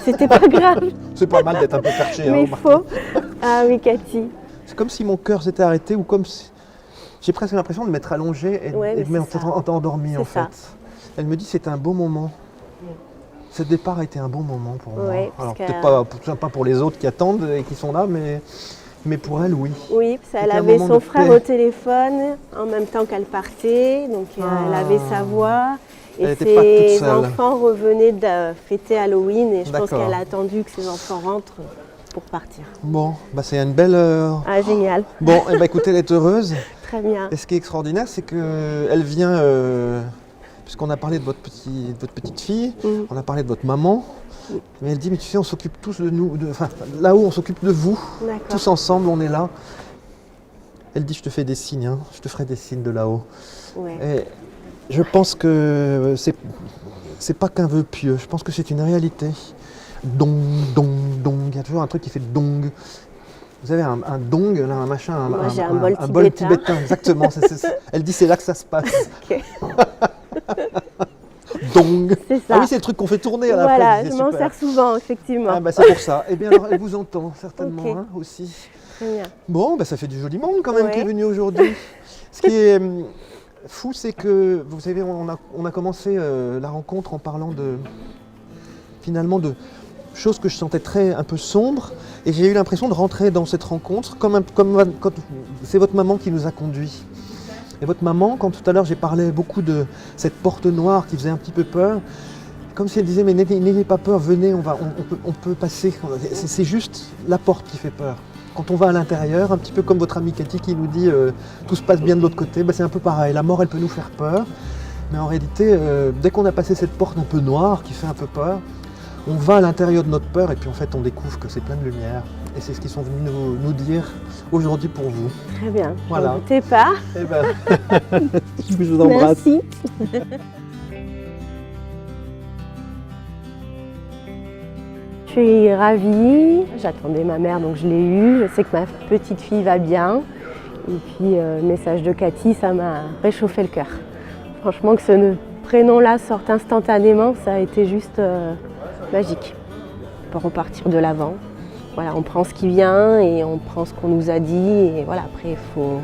c'était pas grave. C'est pas mal d'être un peu perché, hein, Mais il remarquez. faut. Ah oui, Cathy. C'est comme si mon cœur s'était arrêté, ou comme si... J'ai presque l'impression de m'être allongé et, Ouais, et mais de m'être c'est ça. endormi en C'est ça. fait. Elle me dit, c'était un beau moment. Ce départ a été un bon moment pour moi. Ouais, parce Alors que- peut-être pas pour les autres qui attendent et qui sont là, mais pour elle, oui. Oui, parce qu'elle C'était un avait moment son de frère paix. au téléphone en même temps qu'elle partait, donc elle avait sa voix. Elle Et était pas toute ses seule. enfants revenaient de fêter Halloween et je pense D'accord. qu'elle a attendu que ses enfants rentrent pour partir. Bon, bah c'est une belle... Ah, génial, Bon, eh ben, écoutez, elle est heureuse. très bien. Et ce qui est extraordinaire, c'est qu'elle vient, puisqu'on a parlé de votre petite fille, Mhm. on a parlé de votre maman, mais elle dit, mais tu sais, on s'occupe tous de nous, enfin, là-haut, on s'occupe de vous, D'accord. tous ensemble, on est là. Elle dit, je te fais des signes, hein, je te ferai des signes de là-haut. Ouais. Et je pense que c'est pas qu'un vœu pieux, je pense que c'est une réalité. Dong, dong, dong, il y a toujours un truc qui fait dong. Vous avez un dong, là, un machin, Moi, j'ai un bol bol tibétain. tibétain, exactement. Elle dit c'est là que ça se passe. Ok. Dong. C'est ça. Ah oui, c'est le truc qu'on fait tourner à la Voilà, fin. je m'en sers souvent, effectivement. Ah bah c'est pour ça. Eh bien alors, elle vous entend certainement Ok. hein, aussi. Très bien. Bon, bah, ça fait du joli monde quand même qui est Ouais. venu aujourd'hui. Ce qui est fou, c'est que, vous savez, on a commencé la rencontre en parlant finalement de choses que je sentais un peu sombres. Et j'ai eu l'impression de rentrer dans cette rencontre comme quand c'est votre maman qui nous a conduits. Et votre maman, quand tout à l'heure j'ai parlé beaucoup de cette porte noire qui faisait un petit peu peur, comme si elle disait mais n'ayez pas peur, venez, on peut passer. C'est juste la porte qui fait peur. Quand on va à l'intérieur, un petit peu comme votre amie Cathy qui nous dit tout se passe bien de l'autre côté, bah, c'est un peu pareil. La mort elle peut nous faire peur, mais en réalité dès qu'on a passé cette porte un peu noire qui fait un peu peur, on va à l'intérieur de notre peur et puis en fait on découvre que c'est plein de lumière. Et c'est ce qu'ils sont venus nous dire aujourd'hui pour vous. Très bien. Voilà. N'en doutez pas. Eh ben, je vous embrasse. Merci. Je suis ravie. J'attendais ma mère, donc je l'ai eue. Je sais que ma petite fille va bien. Et puis, le message de Cathy, ça m'a réchauffé le cœur. Franchement, que ce prénom-là sorte instantanément, ça a été juste magique. On peut repartir de l'avant. Voilà, on prend ce qui vient et on prend ce qu'on nous a dit. Et voilà, après, il faut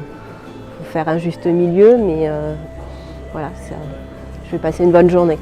faire un juste milieu, mais voilà, je vais passer une bonne journée.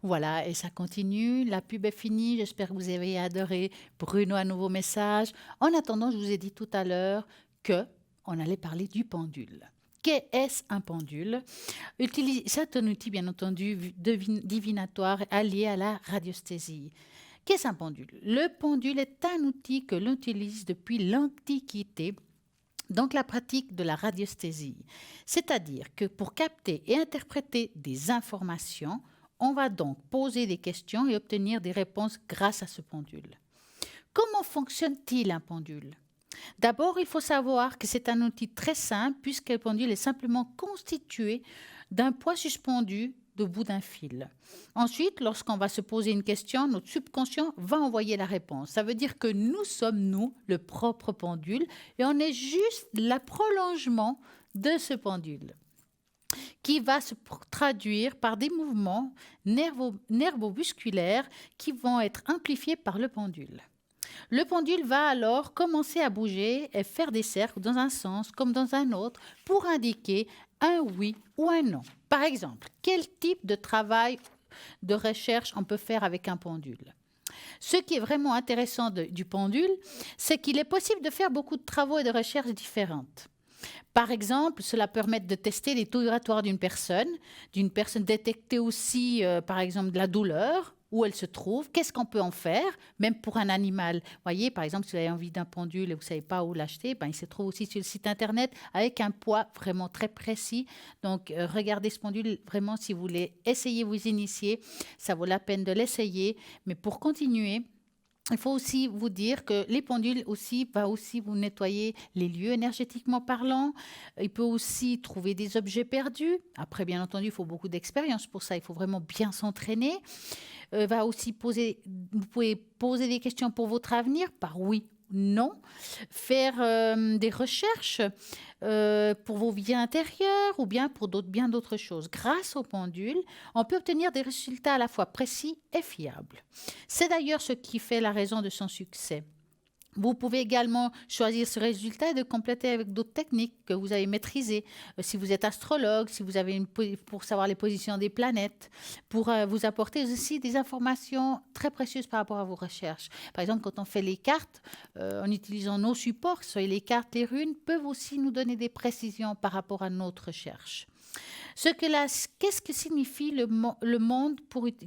Voilà, et ça continue. La pub est finie. J'espère que vous avez adoré. Bruno, un nouveau message. En attendant, je vous ai dit tout à l'heure qu'on allait parler du pendule. Qu'est-ce un pendule? C'est un outil, bien entendu, divinatoire allié à la radiesthésie. Qu'est-ce un pendule? Le pendule est un outil que l'on utilise depuis l'Antiquité, donc la pratique de la radiesthésie. C'est-à-dire que pour capter et interpréter des informations, on va donc poser des questions et obtenir des réponses grâce à ce pendule. Comment fonctionne-t-il un pendule? D'abord, il faut savoir que c'est un outil très simple puisque le pendule est simplement constitué d'un poids suspendu au bout d'un fil. Ensuite, lorsqu'on va se poser une question, notre subconscient va envoyer la réponse. Ça veut dire que nous sommes, nous, le propre pendule et on est juste le prolongement de ce pendule qui va se traduire par des mouvements nervo-musculaires qui vont être amplifiés par le pendule. Le pendule va alors commencer à bouger et faire des cercles dans un sens comme dans un autre pour indiquer un oui ou un non. Par exemple, quel type de travail de recherche on peut faire avec un pendule? Ce qui est vraiment intéressant du pendule, c'est qu'il est possible de faire beaucoup de travaux et de recherches différentes. Par exemple, cela permet de tester les taux vibratoires d'une personne, détecter aussi, par exemple, de la douleur, où elle se trouve, qu'est-ce qu'on peut en faire, même pour un animal. Vous voyez, par exemple, si vous avez envie d'un pendule et vous ne savez pas où l'acheter, il se trouve aussi sur le site Internet avec un poids vraiment très précis. Donc, regardez ce pendule, vraiment, si vous voulez essayer, vous initier, ça vaut la peine de l'essayer. Mais pour continuer, il faut aussi vous dire que les pendules aussi va aussi vous nettoyer les lieux énergétiquement parlant. Il peut aussi trouver des objets perdus. Après, bien entendu, il faut beaucoup d'expérience pour ça. Il faut vraiment bien s'entraîner. Va aussi vous pouvez poser des questions pour votre avenir par oui, non. Faire des recherches pour vos vies intérieures ou bien pour bien d'autres choses. Grâce au pendule, on peut obtenir des résultats à la fois précis et fiables. C'est d'ailleurs ce qui fait la raison de son succès. Vous pouvez également choisir ce résultat et de compléter avec d'autres techniques que vous avez maîtrisées. Si vous êtes astrologue, si vous avez pour savoir les positions des planètes, pour vous apporter aussi des informations très précieuses par rapport à vos recherches. Par exemple, quand on fait les cartes, en utilisant nos supports, que ce soit les cartes, les runes, peuvent aussi nous donner des précisions par rapport à notre recherche. Qu'est-ce que signifie le monde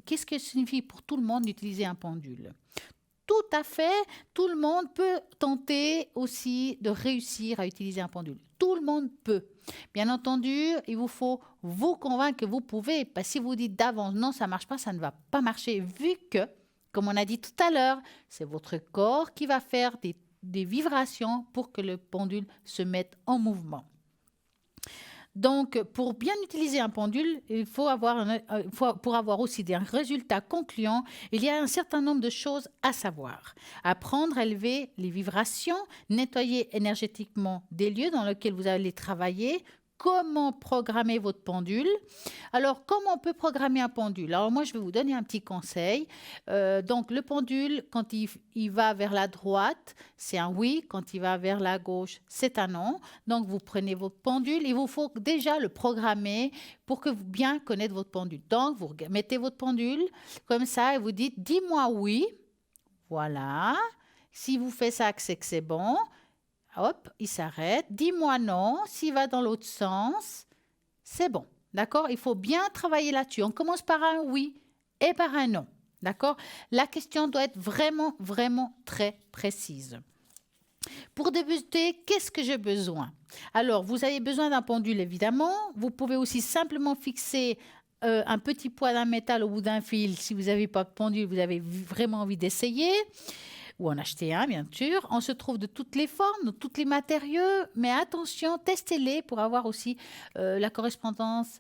qu'est-ce que signifie pour tout le monde d'utiliser un pendule? Tout à fait, tout le monde peut tenter aussi de réussir à utiliser un pendule. Tout le monde peut. Bien entendu, il vous faut vous convaincre que vous pouvez. Parce que si vous dites d'avance, non, ça ne marche pas, ça ne va pas marcher, vu que, comme on a dit tout à l'heure, c'est votre corps qui va faire des vibrations pour que le pendule se mette en mouvement. Donc, pour bien utiliser un pendule, pour avoir aussi des résultats concluants, il y a un certain nombre de choses à savoir. Apprendre à élever les vibrations, nettoyer énergétiquement des lieux dans lesquels vous allez travailler. Comment programmer votre pendule? Alors, comment on peut programmer un pendule? Alors, moi, je vais vous donner un petit conseil. Donc, le pendule, quand il va vers la droite, c'est un oui. Quand il va vers la gauche, c'est un non. Donc, vous prenez votre pendule. Il vous faut déjà le programmer pour que vous bien connaître votre pendule. Donc, vous mettez votre pendule comme ça et vous dites « dis-moi oui ». Voilà. Si vous faites ça, c'est que c'est bon. Hop, il s'arrête. Dis-moi non. S'il va dans l'autre sens, c'est bon. D'accord? Il faut bien travailler là-dessus. On commence par un oui et par un non. D'accord? La question doit être vraiment, vraiment très précise. Pour débuter, qu'est-ce que j'ai besoin? Alors, vous avez besoin d'un pendule, évidemment. Vous pouvez aussi simplement fixer un petit poids d'un métal au bout d'un fil. Si vous n'avez pas de pendule, vous avez vraiment envie d'essayer. Ou en acheter un, bien sûr. On se trouve de toutes les formes, de tous les matériaux, mais attention, testez-les pour avoir aussi la correspondance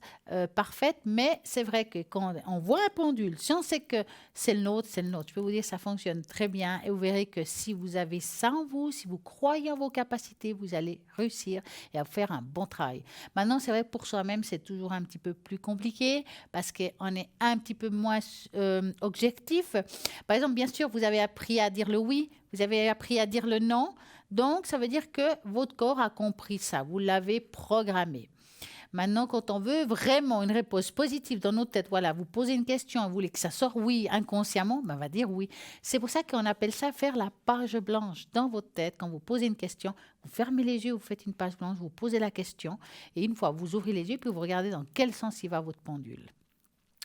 parfaite. Mais c'est vrai que quand on voit un pendule, si on sait que c'est le nôtre, c'est le nôtre. Je peux vous dire que ça fonctionne très bien et vous verrez que si vous avez ça en vous, si vous croyez en vos capacités, vous allez réussir et à faire un bon travail. Maintenant, c'est vrai que pour soi-même, c'est toujours un petit peu plus compliqué parce qu'on est un petit peu moins objectif. Par exemple, bien sûr, vous avez appris à dire le oui, vous avez appris à dire le non. Donc, ça veut dire que votre corps a compris ça. Vous l'avez programmé. Maintenant, quand on veut vraiment une réponse positive dans notre tête, voilà, vous posez une question, vous voulez que ça sorte oui inconsciemment, ben, on va dire oui. C'est pour ça qu'on appelle ça faire la page blanche dans votre tête. Quand vous posez une question, vous fermez les yeux, vous faites une page blanche, vous posez la question et une fois, vous ouvrez les yeux puis vous regardez dans quel sens il va votre pendule.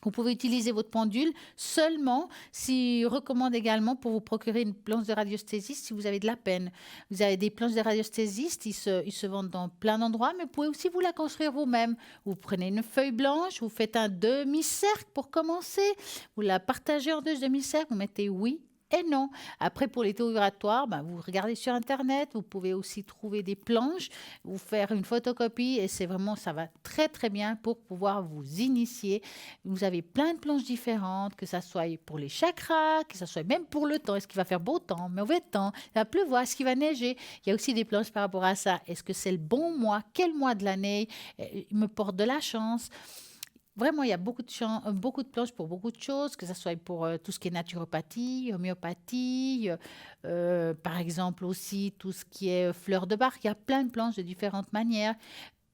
Vous pouvez utiliser votre pendule seulement si recommande également pour vous procurer une planche de radiesthésiste si vous avez de la peine. Vous avez des planches de radiesthésiste, ils se vendent dans plein d'endroits, mais vous pouvez aussi vous la construire vous-même. Vous prenez une feuille blanche, vous faites un demi-cercle pour commencer, vous la partagez en deux demi-cercles, vous mettez oui et non. Après, pour les taux vibratoires, ben, vous regardez sur Internet, vous pouvez aussi trouver des planches, vous faire une photocopie et c'est vraiment, ça va très très bien pour pouvoir vous initier. Vous avez plein de planches différentes, que ça soit pour les chakras, que ça soit même pour le temps. Est-ce qu'il va faire beau temps, mauvais temps, il va pleuvoir, est-ce qu'il va neiger? Il y a aussi des planches par rapport à ça. Est-ce que c'est le bon mois? Quel mois de l'année me porte de la chance? Vraiment, il y a beaucoup de planches pour beaucoup de choses, que ce soit pour tout ce qui est naturopathie, homéopathie, par exemple aussi tout ce qui est fleurs de bar. Il y a plein de planches de différentes manières.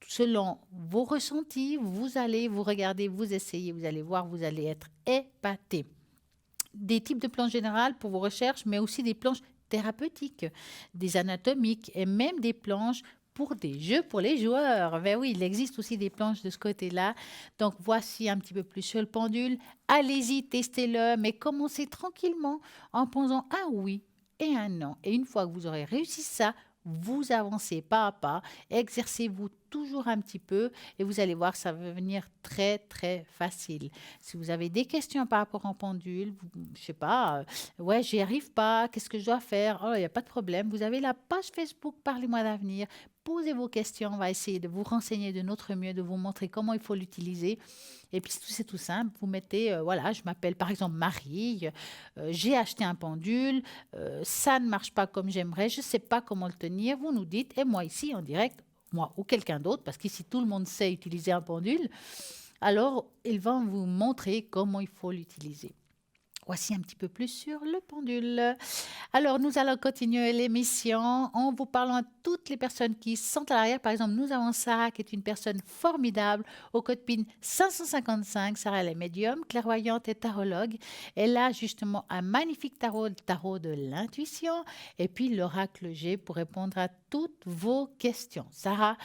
Selon vos ressentis, vous allez vous regarder, vous essayez, vous allez voir, vous allez être épaté. Des types de planches générales pour vos recherches, mais aussi des planches thérapeutiques, des anatomiques et même des planches pour des jeux pour les joueurs. Ben oui, il existe aussi des planches de ce côté-là. Donc, voici un petit peu plus sur le pendule. Allez-y, testez-le, mais commencez tranquillement en posant un oui et un non. Et une fois que vous aurez réussi ça, vous avancez pas à pas, exercez-vous toujours un petit peu et vous allez voir, ça va venir très, très facile. Si vous avez des questions par rapport au pendule, je sais pas, ouais, j'y arrive pas, qu'est-ce que je dois faire? Oh, il n'y a pas de problème. Vous avez la page Facebook Parlez-moi d'avenir. Posez vos questions, on va essayer de vous renseigner de notre mieux, de vous montrer comment il faut l'utiliser. Et puis, c'est tout simple. Vous mettez, voilà, je m'appelle par exemple Marie, j'ai acheté un pendule, ça ne marche pas comme j'aimerais, je ne sais pas comment le tenir. Vous nous dites, et moi ici en direct, moi ou quelqu'un d'autre, parce qu'ici tout le monde sait utiliser un pendule, alors ils vont vous montrer comment il faut l'utiliser. Voici un petit peu plus sur le pendule. Alors, nous allons continuer l'émission en vous parlant à toutes les personnes qui sont à l'arrière. Par exemple, nous avons Sarah qui est une personne formidable au code PIN 555. Sarah, elle est médium, clairvoyante et tarologue. Elle a justement un magnifique tarot, le tarot de l'intuition et puis l'oracle G pour répondre à toutes vos questions. Sarah,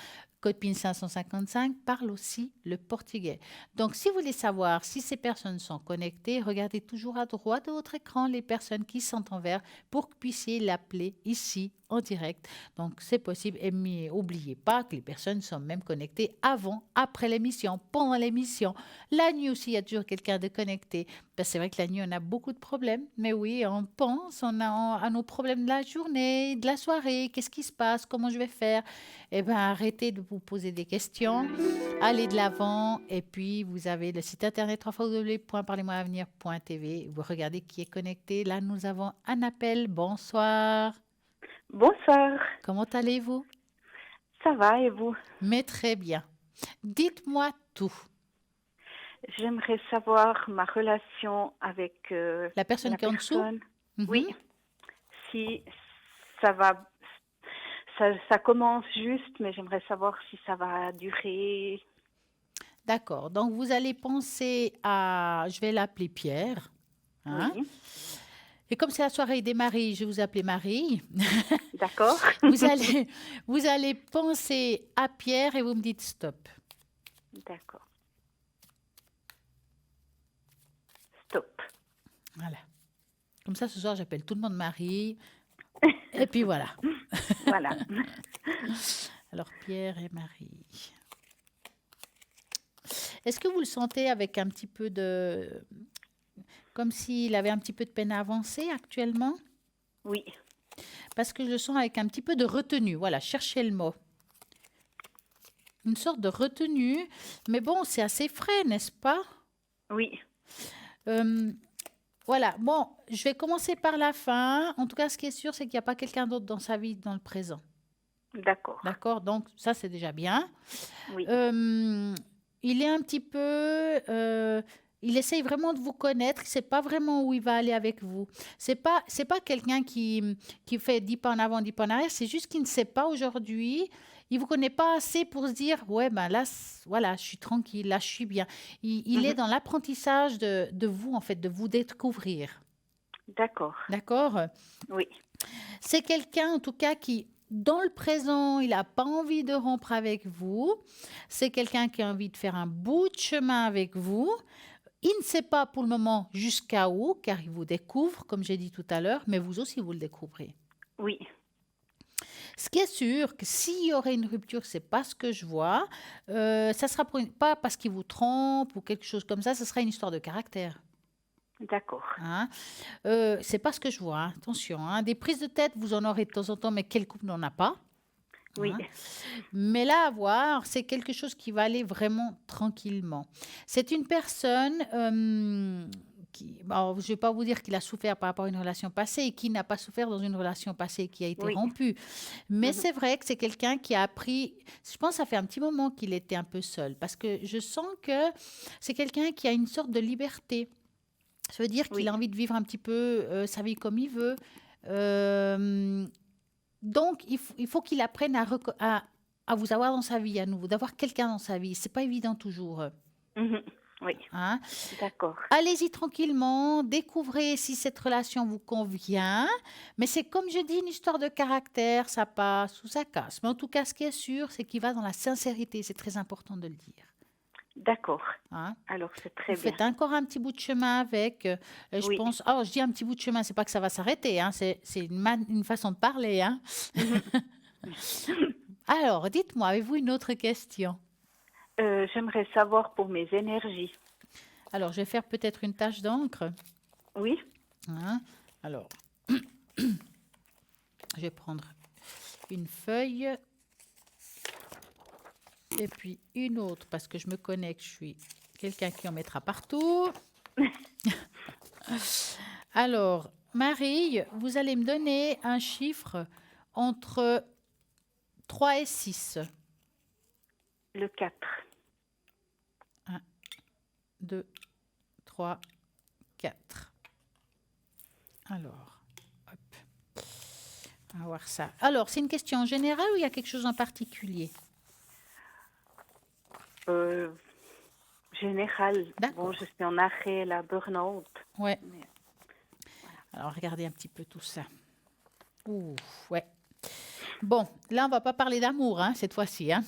code PIN 555 parle aussi le portugais. Donc, si vous voulez savoir si ces personnes sont connectées, regardez toujours à droite de votre écran les personnes qui sont en vert pour que vous puissiez l'appeler ici en direct. Donc, c'est possible. Et n'oubliez pas que les personnes sont même connectées avant, après l'émission, pendant l'émission. La nuit aussi, il y a toujours quelqu'un de connecté. Ben, c'est vrai que la nuit, on a beaucoup de problèmes. Mais oui, on pense à nos problèmes de la journée, de la soirée. Qu'est-ce qui se passe? Comment je vais faire? Eh bien, arrêtez de vous poser des questions. Allez de l'avant. Et puis, vous avez le site internet www.parlez-moi-avenir.tv. Vous regardez qui est connecté. Là, nous avons un appel. Bonsoir. Bonsoir, Comment allez-vous? ça va et vous? Mais très bien. Dites-moi tout. J'aimerais savoir ma relation avec La personne la qui est en dessous? personne. Mhm. Oui, si ça va, ça commence juste, mais j'aimerais savoir si ça va durer. D'accord. Donc, vous allez penser à... Je vais l'appeler Pierre. Hein? Oui, Et comme c'est la soirée des maris, je vais vous appeler Marie. d'accord. Vous allez penser à Pierre et vous me dites stop. D'accord. Stop. Voilà. Comme ça, ce soir, j'appelle tout le monde Marie. Et puis voilà. Voilà. Alors, Pierre et Marie. Est-ce que vous le sentez avec un petit peu de... Comme s'il avait un petit peu de peine à avancer actuellement? Oui, Parce que je le sens avec un petit peu de retenue. Voilà, cherchez le mot. Une sorte de retenue. Mais bon, c'est assez frais, n'est-ce pas? oui, Voilà, bon, je vais commencer par la fin. En tout cas, ce qui est sûr, c'est qu'il n'y a pas quelqu'un d'autre dans sa vie dans le présent. d'accord. D'accord? Donc, ça, c'est déjà bien. Oui, Il est un petit peu... il essaye vraiment de vous connaître. Il ne sait pas vraiment où il va aller avec vous. C'est pas quelqu'un qui fait 10 pas en avant, 10 pas en arrière. C'est juste qu'il ne sait pas aujourd'hui. Il vous connaît pas assez pour se dire, ouais, ben là, voilà, je suis tranquille, là, je suis bien. Il est dans l'apprentissage de vous, en fait, de vous découvrir. D'accord. D'accord? Oui. C'est quelqu'un, en tout cas, qui, dans le présent, il n'a pas envie de rompre avec vous. C'est quelqu'un qui a envie de faire un bout de chemin avec vous. Il ne sait pas pour le moment jusqu'à où, car il vous découvre, comme j'ai dit tout à l'heure, mais vous aussi, vous le découvrez. Oui. Ce qui est sûr, que s'il y aurait une rupture, c'est pas ce que je vois. Ça sera pas parce qu'il vous trompe ou quelque chose comme ça, ce sera une histoire de caractère. D'accord. Hein. C'est pas ce que je vois, hein. Attention. Hein. Des prises de tête, vous en aurez de temps en temps, mais quel couple n'en a pas? Oui. Hein. Mais là, à voir, c'est quelque chose qui va aller vraiment tranquillement. C'est une personne qui, bon, je ne vais pas vous dire qu'il a souffert par rapport à une relation passée et qui n'a pas souffert dans une relation passée qui a été Oui. rompue. Mais c'est vrai que c'est quelqu'un qui a appris, je pense que ça fait un petit moment qu'il était un peu seul, parce que je sens que c'est quelqu'un qui a une sorte de liberté. Ça veut dire qu'il Oui. a envie de vivre un petit peu sa vie comme il veut. Donc, il faut qu'il apprenne à vous avoir dans sa vie à nouveau, d'avoir quelqu'un dans sa vie. C'est pas évident toujours. Oui. Hein. D'accord. Allez-y tranquillement, découvrez si cette relation vous convient. Mais c'est comme je dis, une histoire de caractère, ça passe ou ça casse. Mais en tout cas, ce qui est sûr, c'est qu'il va dans la sincérité. C'est très important de le dire. D'accord. Hein. Alors, c'est très Vous bien. faites encore un petit bout de chemin avec. Je Oui. pense. Oh, je dis un petit bout de chemin, c'est pas que ça va s'arrêter. Hein, c'est une façon de parler. Hein. Alors, dites-moi, avez-vous une autre question? J'aimerais savoir pour mes énergies. Alors, je vais faire peut-être une tache d'encre. Oui. Hein. Alors, je vais prendre une feuille et puis une autre parce que je me connais que je suis quelqu'un qui en mettra partout. Alors, Marie, vous allez me donner un chiffre entre 3 et 6. Le 4. 2, 3, 4. Alors, hop. On va voir ça. Alors, c'est une question générale ou il y a quelque chose en particulier? Général. D'accord. Bon, je suis en arrêt, la burn-out. Ouais. Mais- Alors, regardez un petit peu tout ça. Ouh, ouais. Bon, là, on va pas parler d'amour, hein, cette fois-ci. Hein.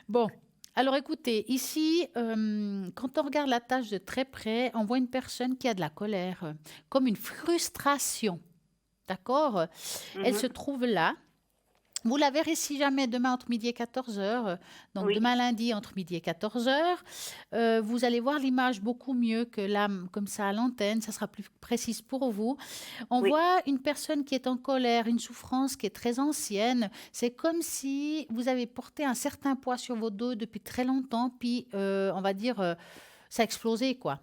Bon, alors écoutez, ici, quand on regarde la tâche de très près, on voit une personne qui a de la colère, comme une frustration. D'accord? Elle se trouve là. Vous la verrez si jamais demain entre midi et 14 heures. Donc Oui. demain lundi entre midi et 14 heures. Vous allez voir l'image beaucoup mieux que là, comme ça à l'antenne. Ça sera plus précise pour vous. On Oui. voit une personne qui est en colère, une souffrance qui est très ancienne. C'est comme si vous avez porté un certain poids sur vos dos depuis très longtemps. Puis, on va dire, ça a explosé, quoi.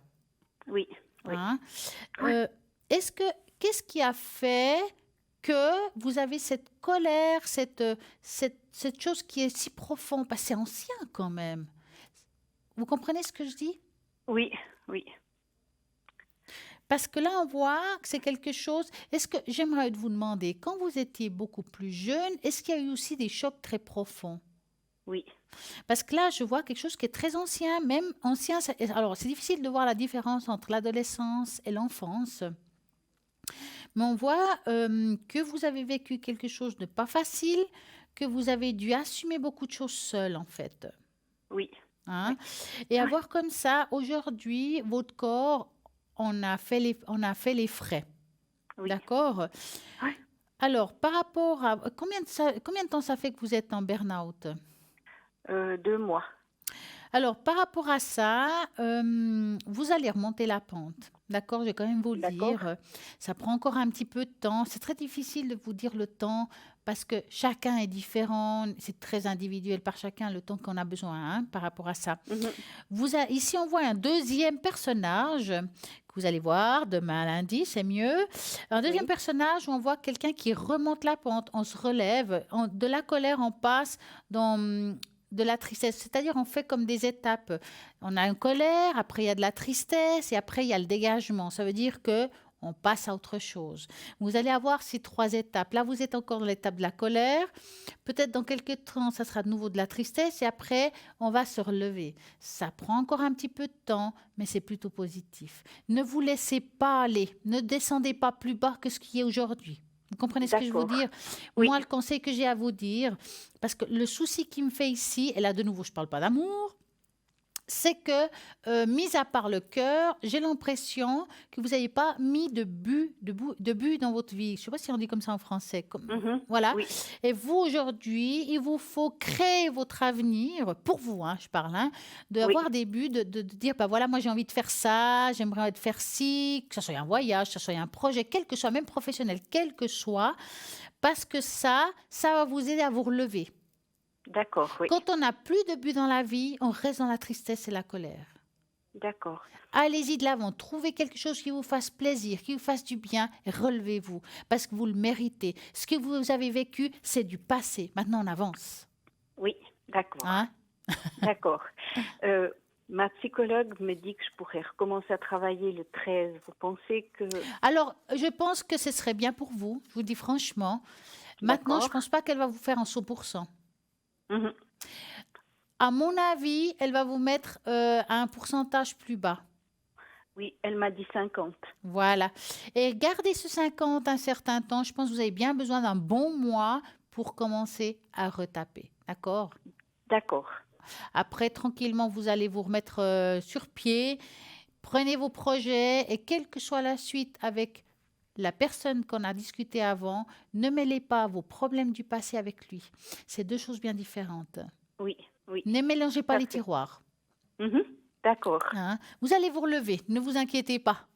Oui. Oui. Hein. Qu'est-ce qui a fait que vous avez cette colère, cette chose qui est si profonde? Parce que c'est ancien quand même. Vous comprenez ce que je dis? Oui. Oui. Parce que là, on voit que c'est quelque chose. Est-ce que j'aimerais vous demander, quand vous étiez beaucoup plus jeune, est-ce qu'il y a eu aussi des chocs très profonds? Oui. Parce que là, je vois quelque chose qui est très ancien, même ancien. Alors, c'est difficile de voir la différence entre l'adolescence et l'enfance. Mais on voit que vous avez vécu quelque chose de pas facile, que vous avez dû assumer beaucoup de choses seul, en fait. Oui. Hein? Et à voir comme ça, aujourd'hui, votre corps, on a fait les frais. Oui. D'accord? Oui. Alors, par rapport à... Combien de temps ça fait que vous êtes en burn-out? 2 mois. Alors, par rapport à ça, vous allez remonter la pente. D'accord, je vais quand même vous le D'accord. dire. Ça prend encore un petit peu de temps. C'est très difficile de vous dire le temps parce que chacun est différent. C'est très individuel par chacun le temps qu'on a besoin hein, par rapport à ça. Ici, on voit un deuxième personnage que vous allez voir demain lundi, c'est mieux. Un deuxième personnage où on voit quelqu'un qui remonte la pente. On se relève. De la colère, on passe dans... de la tristesse, c'est-à-dire on fait comme des étapes. On a une colère, après il y a de la tristesse et après il y a le dégagement. Ça veut dire que on passe à autre chose. Vous allez avoir ces 3 étapes. Là, vous êtes encore dans l'étape de la colère. Peut-être dans quelques temps, ça sera de nouveau de la tristesse et après, on va se relever. Ça prend encore un petit peu de temps, mais c'est plutôt positif. Ne vous laissez pas aller. Ne descendez pas plus bas que ce qui est aujourd'hui. Vous comprenez ce que je veux D'accord. dire? Oui. Moi, le conseil que j'ai à vous dire, parce que le souci qui me fait ici, et là de nouveau, je ne parle pas d'amour, c'est que, mis à part le cœur, j'ai l'impression que vous n'avez pas mis de but dans votre vie. Je ne sais pas si on dit comme ça en français. Voilà. Oui. Et vous, aujourd'hui, il vous faut créer votre avenir, pour vous, hein, je parle, hein, d'avoir des buts, de dire, bah voilà, moi j'ai envie de faire ça, j'aimerais faire ci, que ce soit un voyage, que ce soit un projet, quel que soit, même professionnel, quel que soit, parce que ça va vous aider à vous relever. D'accord, oui. Quand on n'a plus de but dans la vie, on reste dans la tristesse et la colère. D'accord. Allez-y de l'avant, trouvez quelque chose qui vous fasse plaisir, qui vous fasse du bien, et relevez-vous, parce que vous le méritez. Ce que vous avez vécu, c'est du passé. Maintenant, on avance. Oui, d'accord. Hein? D'accord. Ma psychologue me dit que je pourrais recommencer à travailler le 13. Vous pensez que... Alors, je pense que ce serait bien pour vous, je vous dis franchement. Maintenant, je ne D'accord. pense pas qu'elle va vous faire en 100%. Mhm. À mon avis, elle va vous mettre à un pourcentage plus bas. Oui, elle m'a dit 50. Voilà. Et gardez ce 50 un certain temps. Je pense que vous avez bien besoin d'un bon mois pour commencer à retaper. D'accord? D'accord. Après, tranquillement, vous allez vous remettre sur pied. Prenez vos projets et quelle que soit la suite avec la personne qu'on a discuté avant, ne mêlez pas vos problèmes du passé avec lui. C'est 2 choses bien différentes. Oui, oui. Ne mélangez pas Tout à les fait. tiroirs. Mhm. D'accord. Hein. Vous allez vous relever, ne vous inquiétez pas.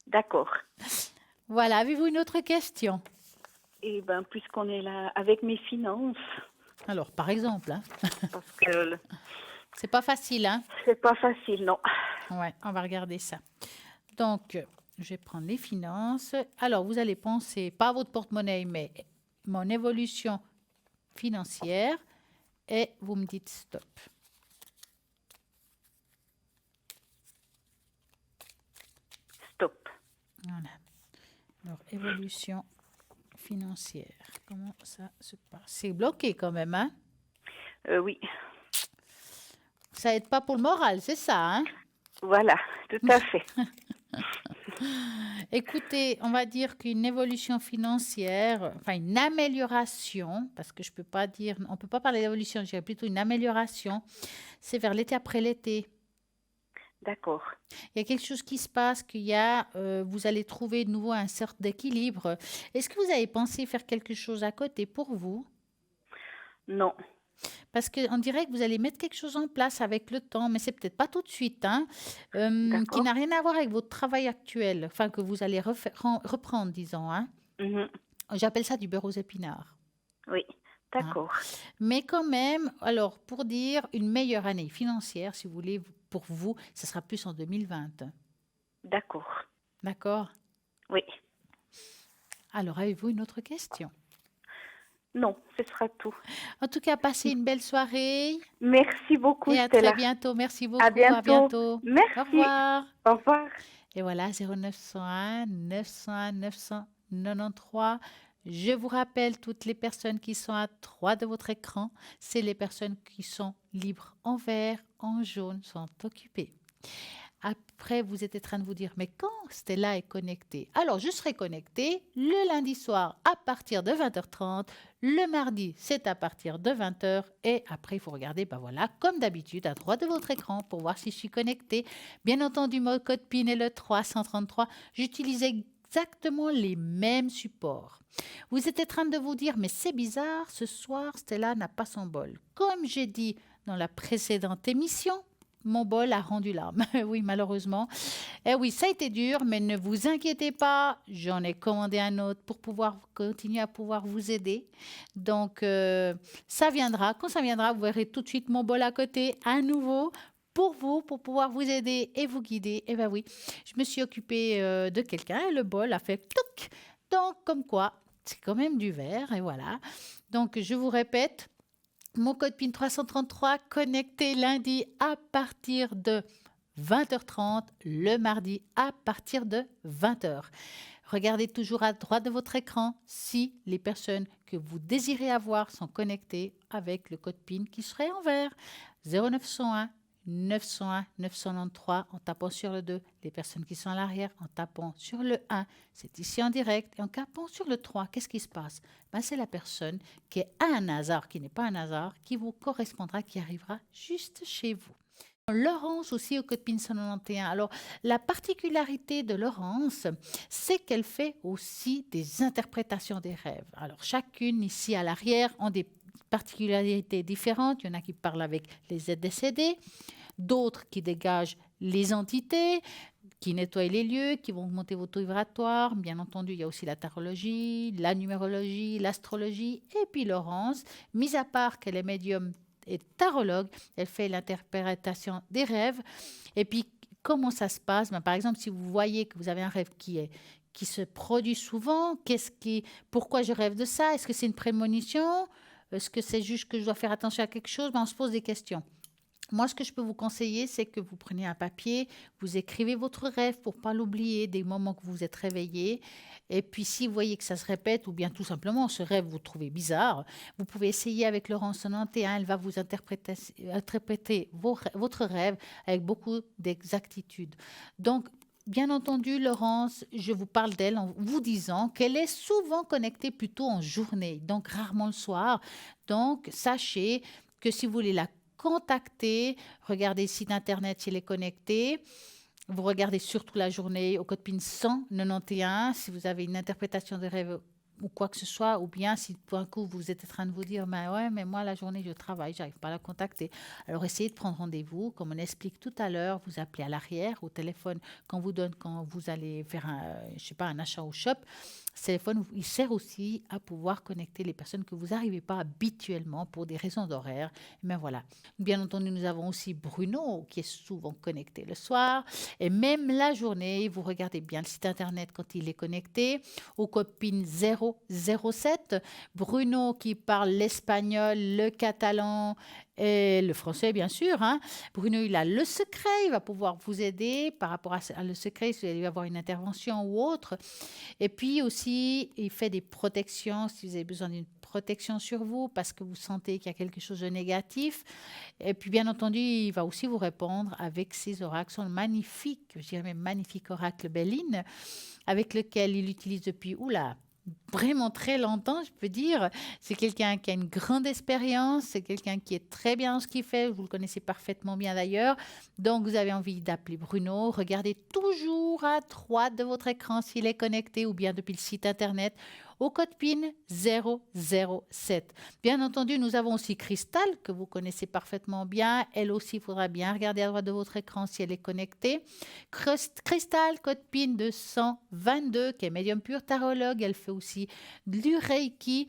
D'accord. Voilà, avez-vous une autre question? Et bien, puisqu'on est là avec mes finances, Alors, par exemple, hein, parce que c'est pas facile, hein? c'est pas facile, non. Ouais, on va regarder ça. Donc, je vais prendre les finances. Alors, vous allez penser, pas à votre porte-monnaie, mais mon évolution financière. Et vous me dites stop. Stop. Voilà. Alors, évolution financière. Comment ça se passe? C'est bloqué quand même, hein? Oui. Ça aide pas pour le moral, c'est ça, hein? Voilà, tout à fait. Écoutez, on va dire qu'une évolution financière, enfin une amélioration, parce que je peux pas dire, on peut pas parler d'évolution, je dirais plutôt une amélioration, c'est vers l'été après l'été. D'accord. Il y a quelque chose qui se passe, vous allez trouver de nouveau un sorte d'équilibre. Est-ce que vous avez pensé faire quelque chose à côté pour vous? Non. Parce qu'on dirait que vous allez mettre quelque chose en place avec le temps, mais c'est peut-être pas tout de suite, hein, qui D'accord. n'a rien à voir avec votre travail actuel, enfin que vous allez reprendre, disons, hein. Mhm. J'appelle ça du beurre aux épinards. Oui. D'accord. Mais quand même, alors pour dire une meilleure année financière, si vous voulez, pour vous, ce sera plus en 2020. D'accord. D'accord? Oui. Alors, avez-vous une autre question? Non, ce sera tout. En tout cas, passez une belle soirée Merci beaucoup, et à Stella. très bientôt. Merci beaucoup. À bientôt. À bientôt. Merci. Au revoir. Au revoir. Et voilà, 0901 901 993. Je vous rappelle, toutes les personnes qui sont à droite de votre écran, c'est les personnes qui sont libres en vert, en jaune, sont occupées. Après, vous êtes en train de vous dire, mais quand Stella est connectée? Alors, je serai connectée le lundi soir à partir de 20h30. Le mardi, c'est à partir de 20h. Et après, il faut regarder, ben voilà, comme d'habitude, à droite de votre écran pour voir si je suis connectée. Bien entendu, mon code PIN est le 333. J'utilise exactement les mêmes supports. Vous êtes en train de vous dire, mais c'est bizarre, ce soir, Stella n'a pas son bol. Comme j'ai dit dans la précédente émission, mon bol a rendu l'âme. Oui, malheureusement. Eh oui, ça a été dur, mais ne vous inquiétez pas, j'en ai commandé un autre pour pouvoir continuer à pouvoir vous aider. Donc, ça viendra. Quand ça viendra, vous verrez tout de suite mon bol à côté, à nouveau, pour vous, pour pouvoir vous aider et vous guider. Eh bien oui, je me suis occupée de quelqu'un et le bol a fait toc. Donc, comme quoi, c'est quand même du verre, et voilà. Donc, je vous répète, mon code PIN 333 connecté lundi à partir de 20h30 le mardi à partir de 20h. Regardez toujours à droite de votre écran si les personnes que vous désirez avoir sont connectées avec le code PIN qui serait en vert. 0901 901 993 en tapant sur le 2. Les personnes qui sont à l'arrière en tapant sur le 1. C'est ici en direct. Et en tapant sur le 3, qu'est-ce qui se passe? C'est la personne qui est à un hasard, qui n'est pas un hasard, qui vous correspondra, qui arrivera juste chez vous. Laurence aussi au code PIN 191. Alors, la particularité de Laurence, c'est qu'elle fait aussi des interprétations des rêves. Alors, chacune ici à l'arrière ont des particularités différentes. Il y en a qui parlent avec les êtres décédés, d'autres qui dégagent les entités, qui nettoient les lieux, qui vont augmenter votre taux vibratoire. Bien entendu, il y a aussi la tarologie, la numérologie, l'astrologie. Et puis Laurence, mis à part qu'elle est médium et tarologue, elle fait l'interprétation des rêves. Et puis, comment ça se passe? Par exemple, si vous voyez que vous avez un rêve qui se produit souvent, pourquoi je rêve de ça? Est-ce que c'est une prémonition? Est-ce que c'est juste que je dois faire attention à quelque chose? On se pose des questions. Moi, ce que je peux vous conseiller, c'est que vous preniez un papier, vous écrivez votre rêve pour ne pas l'oublier des moments que vous êtes réveillé. Et puis, si vous voyez que ça se répète ou bien tout simplement ce rêve vous trouvez bizarre, vous pouvez essayer avec Laurence 91. Elle va vous interpréter votre rêve avec beaucoup d'exactitude. Donc, bien entendu, Laurence, je vous parle d'elle en vous disant qu'elle est souvent connectée plutôt en journée, donc rarement le soir. Donc, sachez que si vous voulez la contacter, regardez le site internet s'il est connecté. Vous regardez surtout la journée au code PIN 191 si vous avez une interprétation de rêve ou quoi que ce soit, ou bien si tout d'un coup vous êtes en train de vous dire ouais, mais moi la journée je travaille, j'arrive pas à la contacter. Alors essayez de prendre rendez-vous, comme on explique tout à l'heure, vous appelez à l'arrière au téléphone quand vous allez faire un achat au shop. Ce téléphone, il sert aussi à pouvoir connecter les personnes que vous n'arrivez pas habituellement pour des raisons d'horaire. Mais voilà. Bien entendu, nous avons aussi Bruno qui est souvent connecté le soir. Et même la journée, vous regardez bien le site internet quand il est connecté. Au code PIN 007, Bruno qui parle l'espagnol, le catalan et le français, bien sûr. Bruno, il a le secret. Il va pouvoir vous aider par rapport à le secret, si vous allez avoir une intervention ou autre. Et puis aussi, il fait des protections si vous avez besoin d'une protection sur vous parce que vous sentez qu'il y a quelque chose de négatif. Et puis, bien entendu, il va aussi vous répondre avec ses oracles, son magnifique, je dirais même magnifique oracle Béline, avec lequel il utilise depuis, vraiment très longtemps, je peux dire. C'est quelqu'un qui a une grande expérience, c'est quelqu'un qui est très bien dans ce qu'il fait, vous le connaissez parfaitement bien d'ailleurs. Donc, vous avez envie d'appeler Bruno, regardez toujours à droite de votre écran s'il est connecté ou bien depuis le site internet au code PIN 007. Bien entendu, nous avons aussi Cristal, que vous connaissez parfaitement bien. Elle aussi, il faudra bien regarder à droite de votre écran si elle est connectée. Cristal, code PIN 222, qui est médium pur tarologue. Elle fait aussi du Reiki.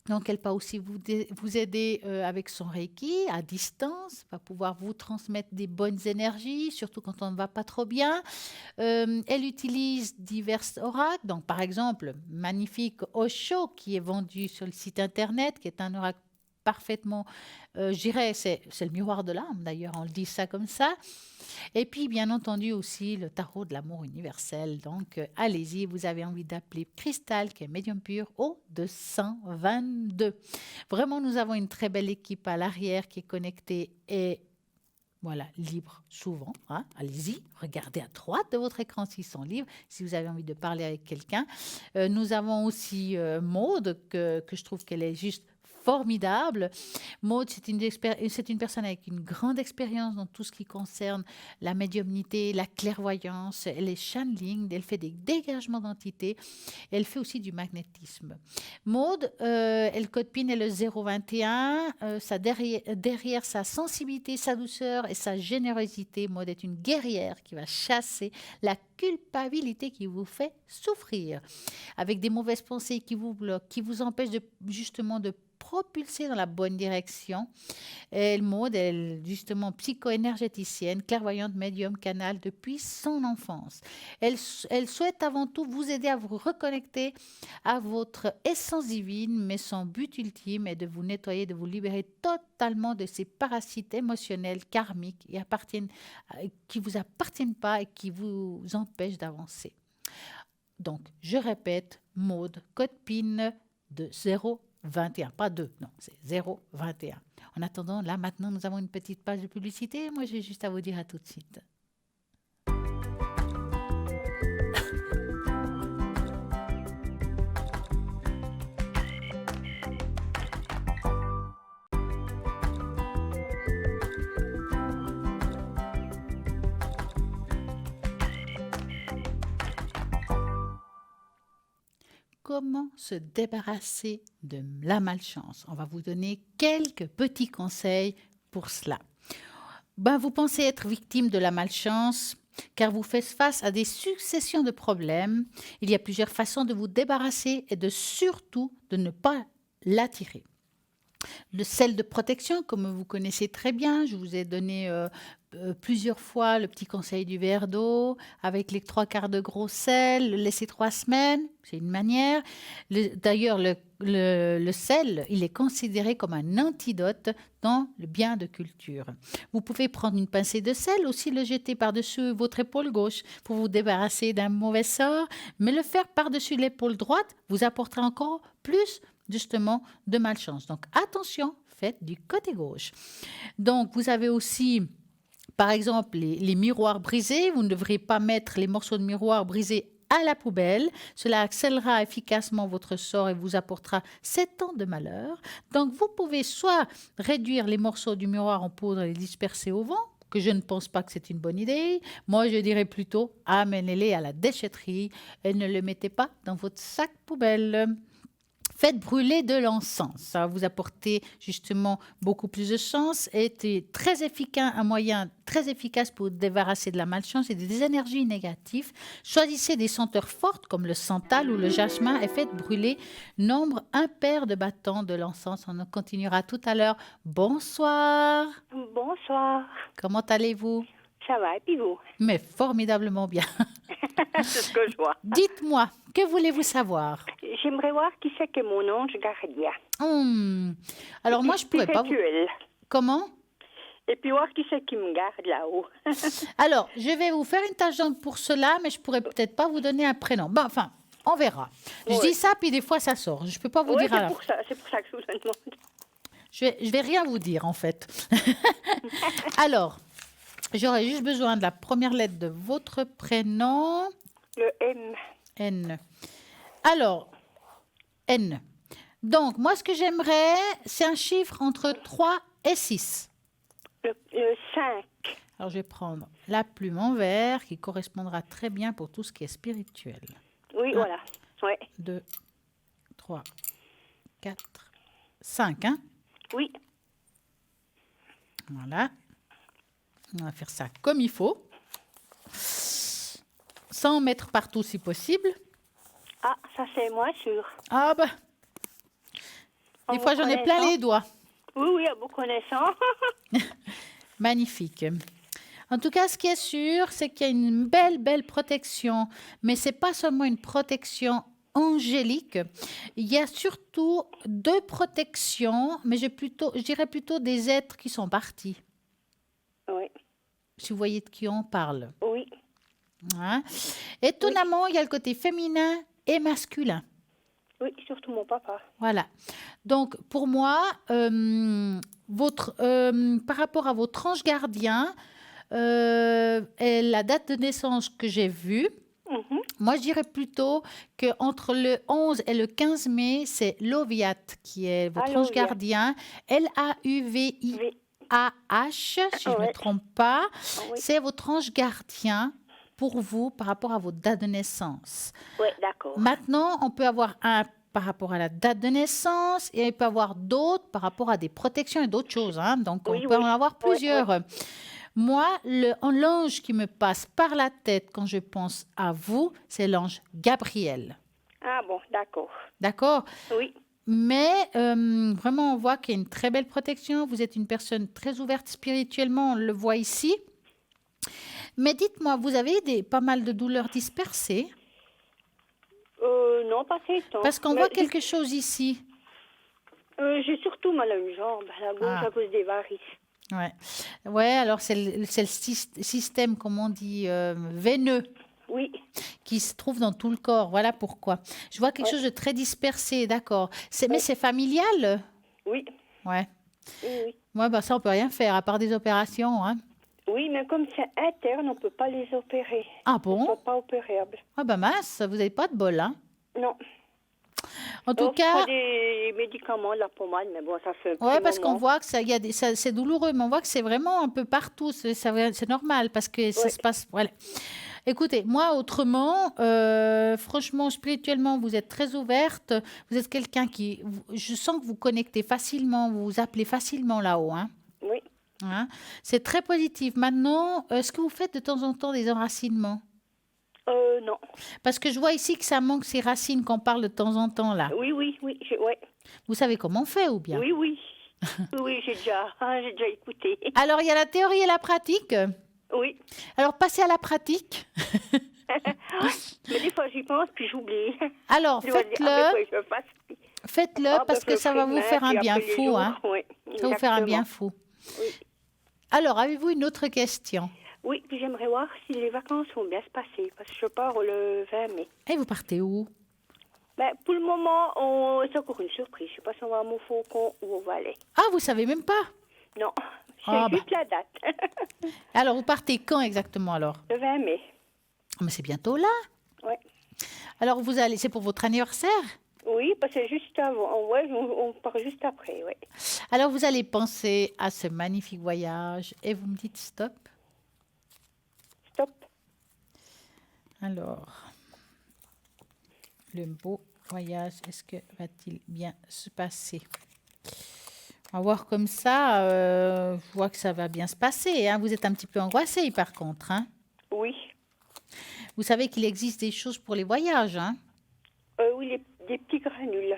Donc, elle peut aussi vous aider avec son Reiki à distance, va pouvoir vous transmettre des bonnes énergies, surtout quand on ne va pas trop bien. Elle utilise divers oracles. Donc, par exemple, magnifique Osho qui est vendu sur le site internet, qui est un oracle parfaitement, je dirais, c'est le miroir de l'âme d'ailleurs, on le dit ça comme ça. Et puis, bien entendu, aussi le tarot de l'amour universel. Donc, allez-y, vous avez envie d'appeler Cristal, qui est médium pur, au 222. Vraiment, nous avons une très belle équipe à l'arrière qui est connectée et voilà, libre souvent. Allez-y, regardez à droite de votre écran s'ils sont libres, si vous avez envie de parler avec quelqu'un. Nous avons aussi Maude, que je trouve qu'elle est juste formidable. Maude, c'est une personne avec une grande expérience dans tout ce qui concerne la médiumnité, la clairvoyance. Elle est channeling, elle fait des dégagements d'entités. Elle fait aussi du magnétisme. Maude, elle code PIN est le 021. Derrière sa sensibilité, sa douceur et sa générosité, Maude est une guerrière qui va chasser la culpabilité qui vous fait souffrir. Avec des mauvaises pensées qui vous bloquent, qui vous empêchent justement de propulser dans la bonne direction. Et Maud, elle justement psycho-énergéticienne, clairvoyante, médium, canal depuis son enfance. Elle souhaite avant tout vous aider à vous reconnecter à votre essence divine, mais son but ultime est de vous nettoyer, de vous libérer totalement de ces parasites émotionnels karmiques qui ne vous appartiennent pas et qui vous empêchent d'avancer. Donc, je répète, Maud, code PIN de 021, pas 2, non, c'est 021. En attendant, là, maintenant, nous avons une petite page de publicité. Moi, j'ai juste à vous dire à tout de suite. Comment se débarrasser de la malchance? On va vous donner quelques petits conseils pour cela. Vous pensez être victime de la malchance car vous faites face à des successions de problèmes. Il y a plusieurs façons de vous débarrasser et surtout de ne pas l'attirer. Le sel de protection, comme vous connaissez très bien, je vous ai donné plusieurs fois le petit conseil du verre d'eau avec les 3/4 de gros sel, le laisser 3 semaines, c'est une manière. D'ailleurs, le sel, il est considéré comme un antidote dans le bien de culture. Vous pouvez prendre une pincée de sel, aussi le jeter par-dessus votre épaule gauche pour vous débarrasser d'un mauvais sort, mais le faire par-dessus l'épaule droite vous apportera encore plus justement de malchance. Donc attention, faites du côté gauche. Donc vous avez aussi, par exemple, les miroirs brisés. Vous ne devrez pas mettre les morceaux de miroir brisés à la poubelle. Cela accélérera efficacement votre sort et vous apportera 7 ans de malheur. Donc vous pouvez soit réduire les morceaux du miroir en poudre et les disperser au vent, que je ne pense pas que c'est une bonne idée. Moi, je dirais plutôt amenez-les à la déchetterie et ne les mettez pas dans votre sac poubelle. Faites brûler de l'encens. Ça va vous apporter justement beaucoup plus de chance et c'est très efficace, un moyen très efficace pour vous débarrasser de la malchance et des énergies négatives. Choisissez des senteurs fortes comme le santal ou le jasmin et faites brûler nombre impair de bâtons de l'encens. On en continuera tout à l'heure. Bonsoir. Bonsoir. Comment allez-vous? Ça va, et puis vous? Mais formidablement bien. C'est ce que je vois. Dites-moi, que voulez-vous savoir? J'aimerais voir qui c'est que mon ange gardien. Alors moi, je pourrais pas vous... Comment? Et puis voir qui c'est qui me garde là-haut. Alors, je vais vous faire une tâche d'encre pour cela, mais je pourrais peut-être pas vous donner un prénom. Enfin, on verra. Je dis ça, puis des fois, ça sort. Je peux pas vous dire... C'est pour ça que je vous le demande. Je vais rien vous dire, en fait. Alors... J'aurais juste besoin de la première lettre de votre prénom. Le M. N. Alors, N. Donc, moi, ce que j'aimerais, c'est un chiffre entre 3 et 6. Le 5. Alors, je vais prendre la plume en vert qui correspondra très bien pour tout ce qui est spirituel. Oui, voilà. Ouais. 2, 3, 4, 5, hein? Oui. Voilà. On va faire ça comme il faut, sans mettre partout si possible. Ah, ça c'est moins sûr. Ah bah, des fois j'en ai plein les doigts. Oui, à vous connaissant. Magnifique. En tout cas, ce qui est sûr, c'est qu'il y a une belle protection, mais c'est pas seulement une protection angélique. Il y a surtout 2 protections, mais je dirais plutôt des êtres qui sont partis. Oui. Si vous voyez de qui on parle. Oui. Hein? Étonnamment, il y a le côté féminin et masculin. Oui, surtout mon papa. Voilà. Donc, pour moi, par rapport à votre ange gardien, et la date de naissance que j'ai vue, moi, je dirais plutôt qu'entre le 11 et le 15 mai, c'est Loviat qui est votre ange gardien. Lauvi. AH, si je ne me trompe pas, c'est votre ange gardien pour vous par rapport à votre date de naissance. Oui, d'accord. Maintenant, on peut avoir un par rapport à la date de naissance et on peut avoir d'autres par rapport à des protections et d'autres choses. Hein. Donc, on peut en avoir plusieurs. Oui. Moi, l'ange qui me passe par la tête quand je pense à vous, c'est l'ange Gabriel. Ah bon, d'accord. D'accord? Oui. mais vraiment, on voit qu'il y a une très belle protection. Vous êtes une personne très ouverte spirituellement, on le voit ici. Mais dites-moi, vous avez pas mal de douleurs dispersées? Non, pas ces temps. Parce qu'on Mais voit quelque chose ici. j'ai surtout mal à une jambe, à la gauche, Ah. à cause des varices. Ouais, ouais, alors c'est le système, comme on dit, veineux Oui, qui se trouve dans tout le corps. Voilà pourquoi. Je vois quelque Ouais. chose de très dispersé, d'accord. Mais Ouais. c'est familial? oui, Ouais. oui. Ouais, bah ça, on peut rien faire à part des opérations, hein. Oui, mais comme c'est interne, on ne peut pas les opérer. Ah Ils ne bon? sont pas opérables. Ah bah mince, vous n'avez pas de bol, hein. Non. En tout On cas, prend des médicaments, de la pommade, mais bon, ça fait un petit ouais, parce qu'on moment. voit que ça, c'est douloureux, mais on voit que c'est vraiment un peu partout. C'est normal parce que ça Ouais. se passe. Voilà. Écoutez, moi, autrement, franchement, spirituellement, vous êtes très ouverte. Vous êtes quelqu'un qui. Je sens que vous connectez facilement, vous vous appelez facilement là-haut, hein. Oui. Hein. C'est très positif. Maintenant, est-ce que vous faites de temps en temps des enracinements? Non. Parce que je vois ici que ça manque ces racines qu'on parle de temps en temps là. Oui, oui, oui. Ouais. Vous savez comment on fait ou bien? Oui, oui. Oui, j'ai déjà écouté. Alors, il y a la théorie et la pratique. Oui. Alors, passez à la pratique. Mais des fois, j'y pense, puis j'oublie. Alors, Je dois dire, ah, ben, faites-le, faut que je fasse. faites-le Ah, ben, parce je que le ça ferai va vous demain, faire un puis bien après les fou. jours, Hein. oui, Ça va vous faire un bien exactement. fou. Oui. Alors, avez-vous une autre question? Oui, puis j'aimerais voir si les vacances vont bien se passer, parce que je pars le 20 mai. Et vous partez où? Ben, pour le moment, c'est encore une surprise. Je ne sais pas si on va à Montfaucon ou au Valais. Ah, vous savez même pas? Non, c'est Ah, juste la date. Alors, vous partez quand exactement alors? Le 20 mai. Mais c'est bientôt là. Oui. Alors, vous allez, c'est pour votre anniversaire? Oui, parce que c'est juste avant. Ouais, on part juste après, oui. Alors, vous allez penser à ce magnifique voyage et vous me dites stop. Stop. Alors, le beau voyage, est-ce que va-t-il bien se passer? On va voir comme ça, je vois que ça va bien se passer. Hein. Vous êtes un petit peu angoissé par contre. Hein. Oui. Vous savez qu'il existe des choses pour les voyages. Hein. Oui, des petits granules.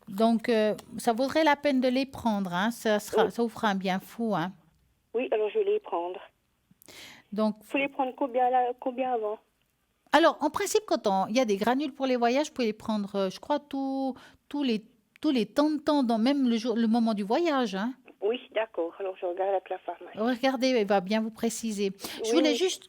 Donc, ça vaudrait la peine de les prendre. Hein. Ça vous fera un bien fou. Hein. Oui, alors je vais les prendre. Donc, Il faut les prendre combien avant? alors, en principe, quand il y a des granules pour les voyages, vous pouvez les prendre, je crois, tous les temps de temps, dans même le moment du voyage. Hein. Oui, d'accord. Alors je regarde avec la pharmacie. Regardez, il va bien vous préciser. Je Oui, voulais oui. juste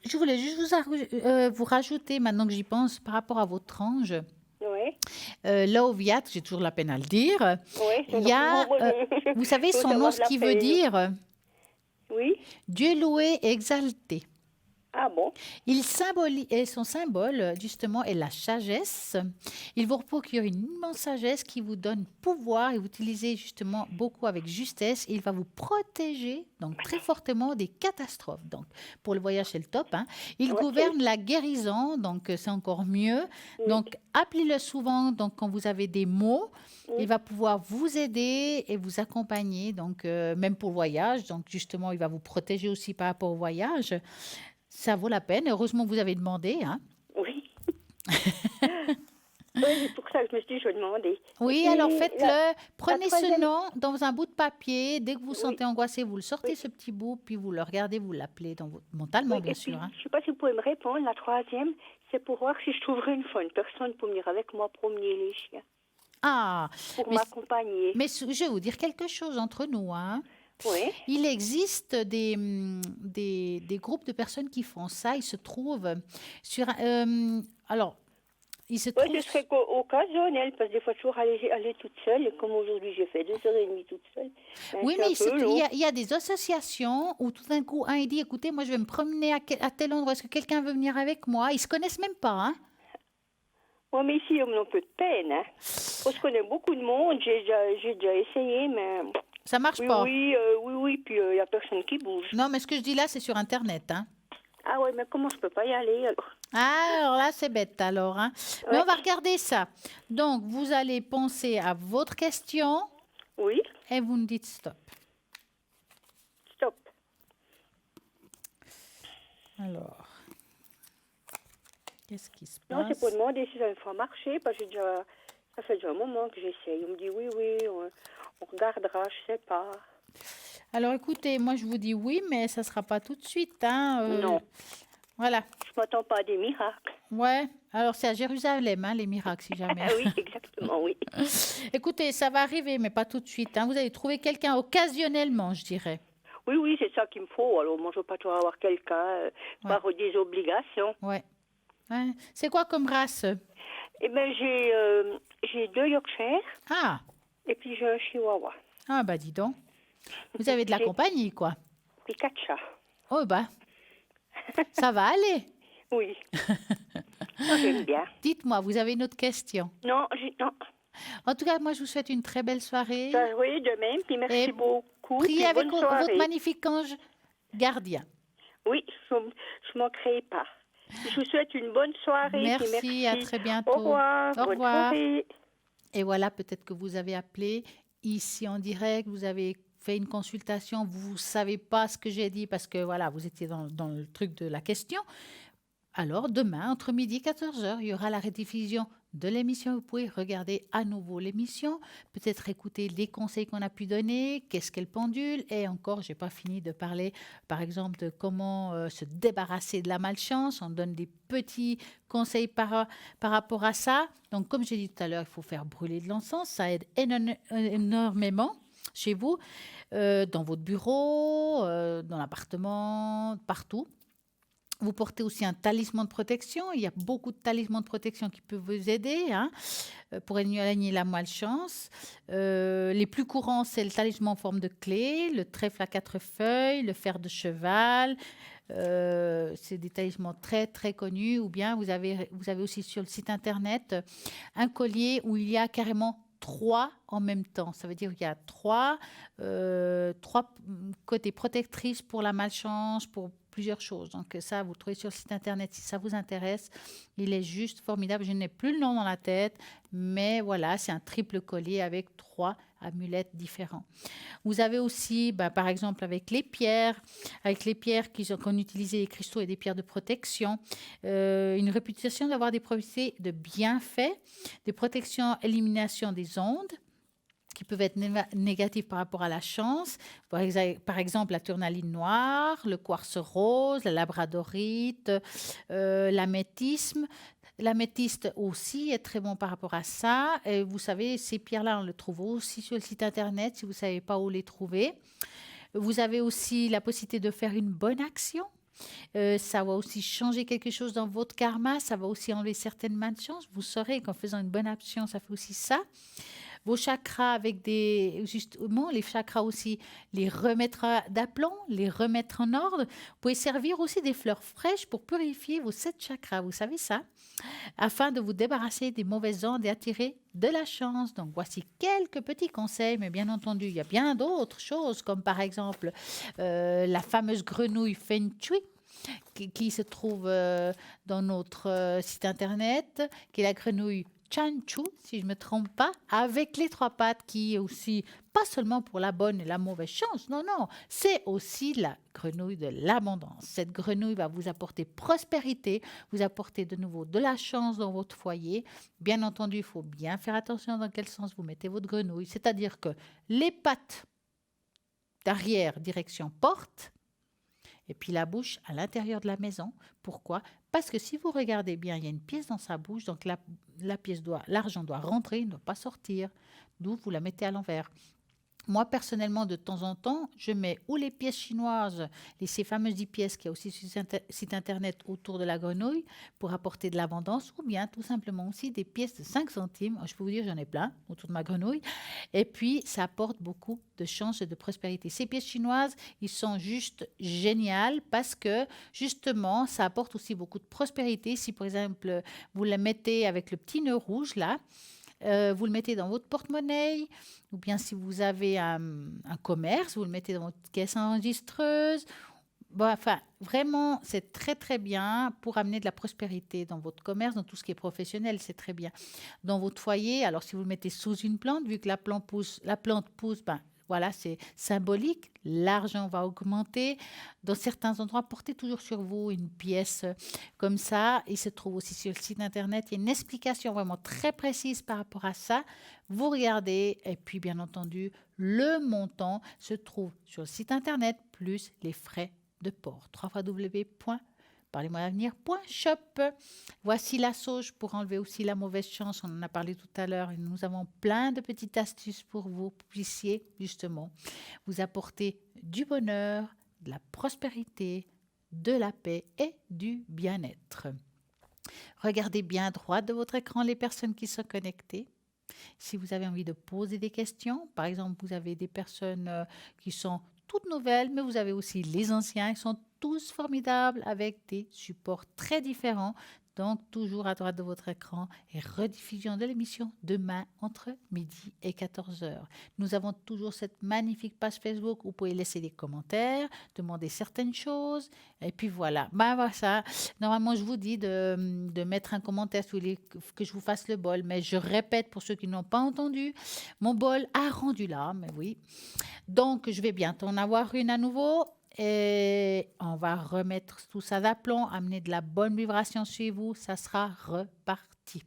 vous rajouter, maintenant que j'y pense, par rapport à votre ange. Oui. L'Oviat, j'ai toujours la peine à le dire. Oui. Il y a, vous savez son nom, ce qui veut dire Oui. Dieu loué et exalté. Ah bon? Il symbolise, et son symbole, justement, est la sagesse. Il vous procure une immense sagesse qui vous donne pouvoir et vous utilisez justement beaucoup avec justesse. Il va vous protéger donc très fortement des catastrophes. Donc, pour le voyage, c'est le top. Hein. Il Ok. gouverne la guérison, donc c'est encore mieux. Oui. Donc, appelez-le souvent donc, quand vous avez des maux. Il va pouvoir vous aider et vous accompagner, donc même pour le voyage. Donc, justement, il va vous protéger aussi par rapport au voyage. Ça vaut la peine. Heureusement que vous avez demandé. Hein. Oui. Oui, c'est pour ça que je me suis dit, je vais demander. Oui, Et alors la faites-le. Prenez ce troisième- nom dans un bout de papier. Dès que vous Oui. sentez angoissé, vous le sortez, Oui. ce petit bout, puis vous le regardez, vous l'appelez mentalement, Oui, bien et puis, sûr. Hein. je ne sais pas si vous pouvez me répondre. La troisième, c'est pour voir si je trouverai une personne pour venir avec moi promener les chiens, Ah, pour mais, m'accompagner. mais je vais vous dire quelque chose entre nous. Hein. Oui. Il existe des groupes de personnes qui font ça. Ils se trouvent sur... alors, ils se Oui, trouvent... ce serait occasionnel, parce que des fois, toujours aller toute seule. Et comme aujourd'hui, j'ai fait 2h30 toute seule. Ben, Oui, c'est mais un peu long. il y a des associations où tout d'un coup, un il dit, écoutez, moi je vais me promener à tel endroit, est-ce que quelqu'un veut venir avec moi? Ils se connaissent même pas. Hein? Oui, mais ici, on a un peu de peine. Hein. On se connaît beaucoup de monde. J'ai déjà essayé, mais... Ça marche Oui, pas. oui, puis il n'y a personne qui bouge. Non, mais ce que je dis là, c'est sur Internet. Hein? Ah ouais, mais comment je peux pas y aller alors? Ah, alors là, c'est bête alors. Hein? Mais Ouais. on va regarder ça. Donc, vous allez penser à votre question Oui, et vous me dites stop. stop. Alors, qu'est-ce qui se Non, passe? c'est pour demander si ça me fera marcher, parce que Ça fait déjà un moment que j'essaye. On me dit oui, on regardera, je sais pas. Alors écoutez, moi je vous dis oui, mais ça ne sera pas tout de suite. Hein, Non. Voilà. Je m'attends pas à des miracles. Ouais. Alors c'est à Jérusalem, hein, les miracles, si jamais. Ah oui, exactement, oui. Écoutez, ça va arriver, mais pas tout de suite. Hein. Vous allez trouver quelqu'un occasionnellement, je dirais. Oui, c'est ça qu'il me faut. Alors moi, je veux pas toujours avoir quelqu'un par des obligations. Ouais. Ouais. C'est quoi comme race? Eh bien, j'ai 2 Yorkshire Ah. et puis j'ai un Chihuahua. Ah bah dis donc. Vous avez de la J'ai- compagnie, quoi. Puis 4 chats. Oh bah. Ça va aller. Oui. Moi, j'aime bien. Dites-moi, vous avez une autre question? Non. En tout cas, moi, je vous souhaite une très belle soirée. Oui, de même. Puis merci Et beaucoup. Priez puis avec bonne votre soirée. magnifique ange gardien. Oui, je manquerai pas. Je vous souhaite une bonne soirée. puis Merci, à très bientôt. Au revoir. Au Bonne revoir. soirée. Et voilà, peut-être que vous avez appelé ici en direct, vous avez fait une consultation, vous ne savez pas ce que j'ai dit parce que voilà, vous étiez dans le truc de la question. Alors, demain, entre midi et 14h, il y aura la rediffusion de l'émission. Vous pouvez regarder à nouveau l'émission, peut-être écouter les conseils qu'on a pu donner, qu'est-ce qu'est le pendule. Et encore, je n'ai pas fini de parler, par exemple, de comment se débarrasser de la malchance. On donne des petits conseils par rapport à ça. Donc, comme j'ai dit tout à l'heure, il faut faire brûler de l'encens. Ça aide énormément chez vous, dans votre bureau, dans l'appartement, partout. Vous portez aussi un talisman de protection. Il y a beaucoup de talismans de protection qui peuvent vous aider pour éloigner la malchance. Les plus courants, c'est le talisman en forme de clé, le trèfle à 4 feuilles, le fer de cheval. C'est des talismans très, très connus. Ou bien vous avez aussi sur le site internet un collier où il y a carrément 3 en même temps. Ça veut dire qu'il y a 3 côtés protectrices pour la malchance, pour plusieurs choses. Donc ça, vous le trouvez sur le site internet si ça vous intéresse. Il est juste formidable. Je n'ai plus le nom dans la tête, mais voilà, c'est un triple collier avec 3 amulettes différents. Vous avez aussi, par exemple, avec les pierres qu'on utilisait, les cristaux et des pierres de protection, une réputation d'avoir des propriétés de bienfaits, des protections, élimination des ondes, qui peuvent être négatives par rapport à la chance. Par exemple, la tourmaline noire, le quartz rose, la labradorite, l'améthyste. L'améthyste aussi est très bon par rapport à ça. Et vous savez, ces pierres-là, on les trouve aussi sur le site internet si vous ne savez pas où les trouver. Vous avez aussi la possibilité de faire une bonne action. Ça va aussi changer quelque chose dans votre karma. Ça va aussi enlever certaines malchances. Vous saurez qu'en faisant une bonne action, ça fait aussi ça. Vos chakras justement, les chakras aussi, les remettre d'aplomb, les remettre en ordre. Vous pouvez servir aussi des fleurs fraîches pour purifier vos 7 chakras, vous savez ça, afin de vous débarrasser des mauvaises ondes et attirer de la chance. Donc voici quelques petits conseils, mais bien entendu, il y a bien d'autres choses, comme par exemple la fameuse grenouille Feng Shui, qui se trouve dans notre site internet, qui est la grenouille Chanchu, si je ne me trompe pas, avec les 3 pattes, qui est aussi pas seulement pour la bonne et la mauvaise chance, non, c'est aussi la grenouille de l'abondance. Cette grenouille va vous apporter prospérité, vous apporter de nouveau de la chance dans votre foyer. Bien entendu, il faut bien faire attention dans quel sens vous mettez votre grenouille, c'est-à-dire que les pattes d'arrière, direction porte, et puis la bouche à l'intérieur de la maison. Pourquoi? Parce que si vous regardez bien, il y a une pièce dans sa bouche, donc l'argent doit rentrer, il ne doit pas sortir, d'où vous la mettez à l'envers. Moi, personnellement, de temps en temps, je mets ou les pièces chinoises, ces fameuses 10 pièces qu'il y a aussi sur le site internet autour de la grenouille pour apporter de l'abondance, ou bien tout simplement aussi des pièces de 5 centimes. Je peux vous dire, j'en ai plein autour de ma grenouille. Et puis, ça apporte beaucoup de chance et de prospérité. Ces pièces chinoises, ils sont juste géniales parce que, justement, ça apporte aussi beaucoup de prospérité. Si, par exemple, vous la mettez avec le petit nœud rouge, là, vous le mettez dans votre porte-monnaie, ou bien si vous avez un commerce, vous le mettez dans votre caisse enregistreuse. Enfin, vraiment, c'est très, très bien pour amener de la prospérité dans votre commerce, dans tout ce qui est professionnel, c'est très bien. Dans votre foyer, alors si vous le mettez sous une plante, vu que la plante pousse, voilà, c'est symbolique. L'argent va augmenter. Dans certains endroits, portez toujours sur vous une pièce comme ça. Il se trouve aussi sur le site internet. Il y a une explication vraiment très précise par rapport à ça. Vous regardez et puis bien entendu, le montant se trouve sur le site internet plus les frais de port. www.parlez-moi-d'avenir.shop. Voici la sauge pour enlever aussi la mauvaise chance. On en a parlé tout à l'heure. Et nous avons plein de petites astuces pour vous puissiez justement vous apporter du bonheur, de la prospérité, de la paix et du bien-être. Regardez bien à droite de votre écran les personnes qui sont connectées. Si vous avez envie de poser des questions, par exemple, vous avez des personnes qui sont toutes nouvelles, mais vous avez aussi les anciens, ils sont tous formidables avec des supports très différents. Donc, toujours à droite de votre écran et rediffusion de l'émission demain entre midi et 14 heures. Nous avons toujours cette magnifique page Facebook où vous pouvez laisser des commentaires, demander certaines choses. Et puis voilà. Voilà. Normalement, je vous dis de mettre un commentaire si vous voulez que je vous fasse le bol. Mais je répète pour ceux qui n'ont pas entendu, mon bol a rendu là, mais oui. Donc, je vais bientôt en avoir une à nouveau. Et on va remettre tout ça d'aplomb, amener de la bonne vibration chez vous, ça sera reparti.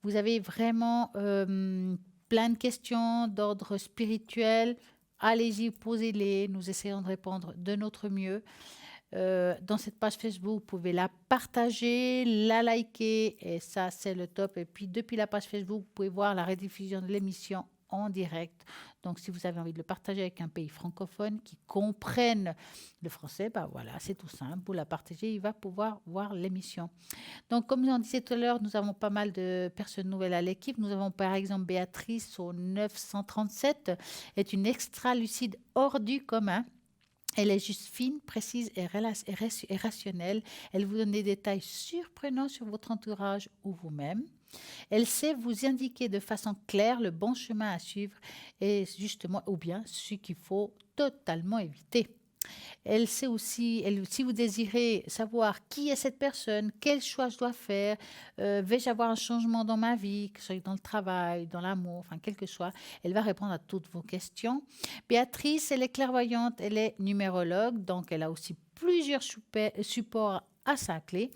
Vous avez vraiment plein de questions d'ordre spirituel, allez-y, posez-les, nous essayons de répondre de notre mieux. Dans cette page Facebook, vous pouvez la partager, la liker, et ça c'est le top. Et puis depuis la page Facebook, vous pouvez voir la rediffusion de l'émission en direct. Donc, si vous avez envie de le partager avec un pays francophone qui comprenne le français, ben voilà, c'est tout simple. Vous la partagez, il va pouvoir voir l'émission. Donc, comme on disait tout à l'heure, nous avons pas mal de personnes nouvelles à l'équipe. Nous avons par exemple Béatrice au 937, est une extra lucide hors du commun. Elle est juste fine, précise et rationnelle. Elle vous donne des détails surprenants sur votre entourage ou vous-même. Elle sait vous indiquer de façon claire le bon chemin à suivre et justement, ou bien ce qu'il faut totalement éviter. Elle sait aussi, si vous désirez savoir qui est cette personne, quel choix je dois faire, vais-je avoir un changement dans ma vie, que ce soit dans le travail, dans l'amour, enfin quel que soit, elle va répondre à toutes vos questions. Béatrice, elle est clairvoyante, elle est numérologue, donc elle a aussi plusieurs supports à sa clé.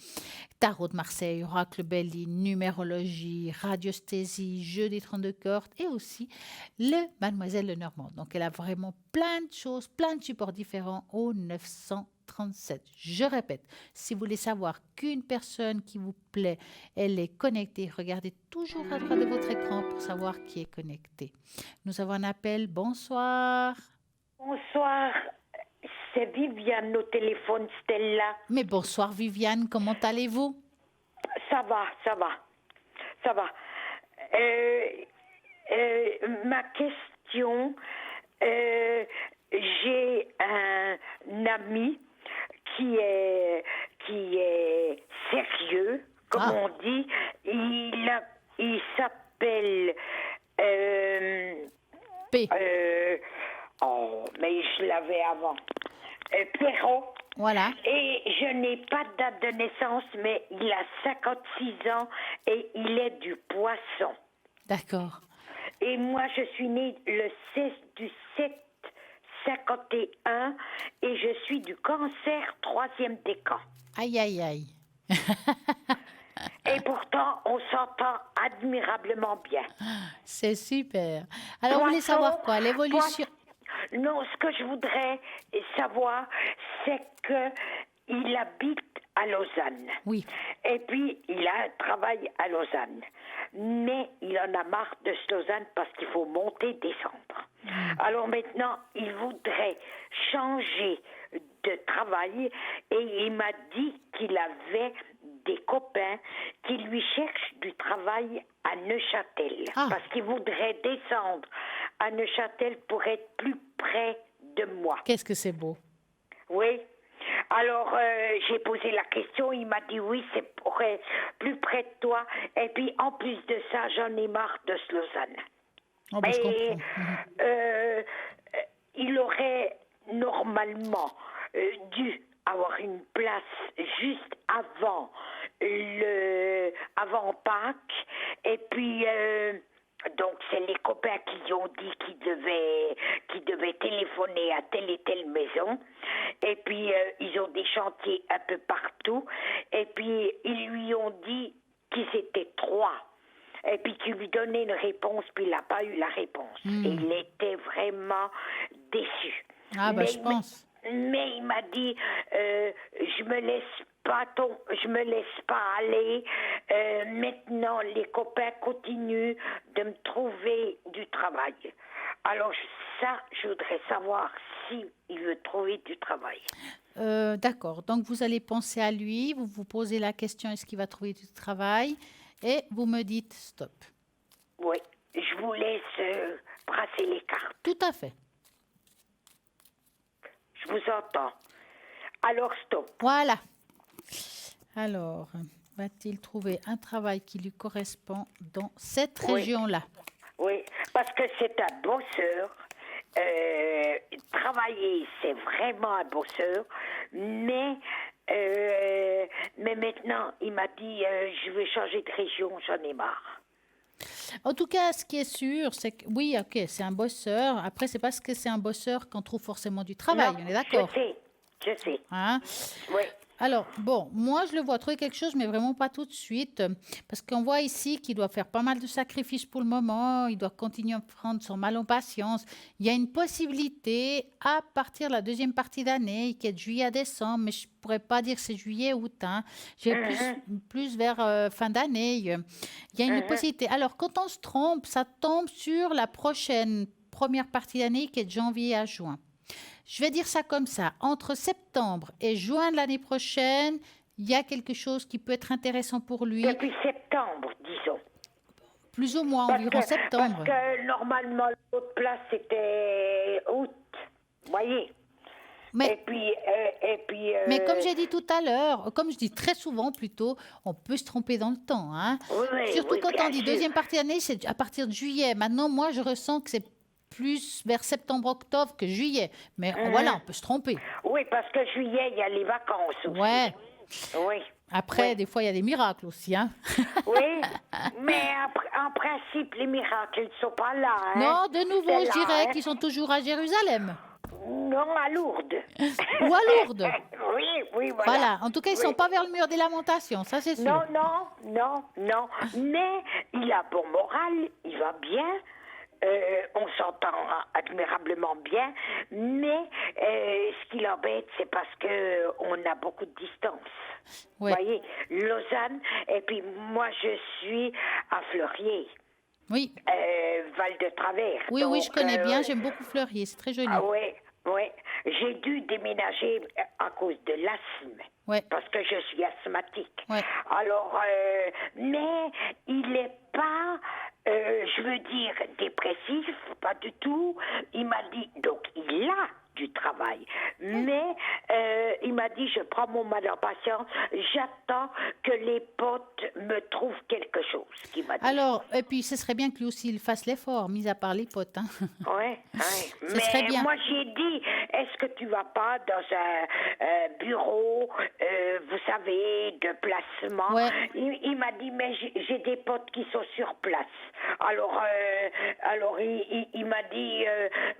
Tarot de Marseille, oracle Belli, numérologie, radiesthésie, jeu des 32 cordes et aussi le Mademoiselle Lenormand. Donc elle a vraiment plein de choses, plein de supports différents au 937. Je répète, si vous voulez savoir qu'une personne qui vous plaît, elle est connectée, regardez toujours à droite de votre écran pour savoir qui est connecté. Nous avons un appel. Bonsoir. Bonsoir. C'est Viviane au téléphone, Stella. Mais bonsoir Viviane, comment allez-vous? Ça va. Ma question, j'ai un ami qui est sérieux, comme on dit. Il s'appelle P. Mais je l'avais avant. Pierrot. Voilà. Et je n'ai pas de date de naissance, mais il a 56 ans et il est du Poisson. D'accord. Et moi, je suis née le 16 du 7 51 et je suis du Cancer, 3e décan. Aïe, aïe, aïe. Et pourtant, on s'entend admirablement bien. C'est super. Alors, vous voulez savoir quoi? L'évolution... Non, ce que je voudrais savoir, c'est qu'il habite à Lausanne. Oui. Et puis, il a un travail à Lausanne. Mais il en a marre de ce Lausanne parce qu'il faut monter, descendre. Alors maintenant, il voudrait changer de travail et il m'a dit qu'il avait des copains qui lui cherchent du travail à Neuchâtel. Parce qu'il voudrait descendre à Neuchâtel pour être plus près de moi. Qu'est-ce que c'est beau. Oui. Alors, j'ai posé la question, il m'a dit oui, c'est pour être plus près de toi. Et puis, en plus de ça, j'en ai marre de ce Lausanne. Oh, ben, je comprends. Il aurait normalement dû avoir une place juste avant Pâques. Et puis, Donc, c'est les copains qui ont dit qu'ils devaient téléphoner à telle et telle maison. Et puis, ils ont des chantiers un peu partout. Et puis, ils lui ont dit qu'ils étaient 3. Et puis, tu lui donnais une réponse, puis il n'a pas eu la réponse. Et il était vraiment déçu. Ah, bah, je pense. Mais il m'a dit, je me laisse pas aller. Maintenant, les copains continuent de me trouver du travail. Alors ça, je voudrais savoir si il veut trouver du travail. D'accord. Donc, vous allez penser à lui, vous vous posez la question, est-ce qu'il va trouver du travail? Et vous me dites stop. Oui, je vous laisse brasser les cartes. Tout à fait. Je vous entends. Alors, stop. Voilà. Alors, va-t-il trouver un travail qui lui correspond dans cette région-là? Oui, parce que c'est un bosseur. Travailler, c'est vraiment un bosseur. Mais maintenant, il m'a dit, je veux changer de région, j'en ai marre. En tout cas, ce qui est sûr, c'est que oui, ok, c'est un bosseur. Après, c'est parce que c'est un bosseur qu'on trouve forcément du travail. Non, On est d'accord? Je sais. Hein? Oui. Alors, bon, moi, je le vois trouver quelque chose, mais vraiment pas tout de suite. Parce qu'on voit ici qu'il doit faire pas mal de sacrifices pour le moment. Il doit continuer à prendre son mal en patience. Il y a une possibilité à partir de la deuxième partie d'année, qui est de juillet à décembre, mais je pourrais pas dire que c'est juillet ou août. Hein. J'ai plus vers fin d'année. Il y a une possibilité. Alors, quand on se trompe, ça tombe sur la prochaine première partie d'année, qui est de janvier à juin. Je vais dire ça comme ça. Entre septembre et juin de l'année prochaine, il y a quelque chose qui peut être intéressant pour lui. Depuis septembre, disons. Plus ou moins, environ septembre. Parce que normalement, l'autre place, c'était août. Vous voyez? Mais comme j'ai dit tout à l'heure, comme je dis très souvent plutôt, on peut se tromper dans le temps. Hein. Surtout quand on dit deuxième partie d'année, c'est à partir de juillet. Maintenant, moi, je ressens que c'est plus vers septembre-octobre que juillet. Mais voilà, on peut se tromper. Oui, parce que juillet, il y a les vacances aussi. Ouais. Oui. Après, des fois, il y a des miracles aussi. Hein. Oui, mais en principe, les miracles, ils ne sont pas là. Hein. Non, de nouveau, je dirais qu'ils sont toujours à Jérusalem. Non, à Lourdes. Ou à Lourdes. Oui, voilà. Voilà, en tout cas, ils ne sont pas vers le mur des lamentations, ça c'est sûr. Non. Mais il a bon moral, il va bien. On s'entend admirablement bien, mais ce qui l'embête, c'est parce que on a beaucoup de distance. Ouais. Vous voyez, Lausanne, et puis moi je suis à Fleurier. Oui. Val de Travers. Oui, donc, je connais bien, j'aime beaucoup Fleurier, c'est très joli. Ah oui. J'ai dû déménager à cause de l'asthme. Ouais. Parce que je suis asthmatique. Ouais. Alors, mais il n'est pas, je veux dire, dépressif, pas du tout. Il m'a dit, donc il a du travail. Mais il m'a dit, je prends mon mal en patience, j'attends que les potes me trouvent quelque chose. Qu'il m'a dit. Alors, et puis ce serait bien que lui aussi il fasse l'effort, mis à part les potes. Hein. Oui. Ce serait bien. Moi j'ai dit, est-ce que tu vas pas dans un bureau, vous savez, de placement? Ouais. Il m'a dit, mais j'ai des potes qui sont sur place. Alors il m'a dit,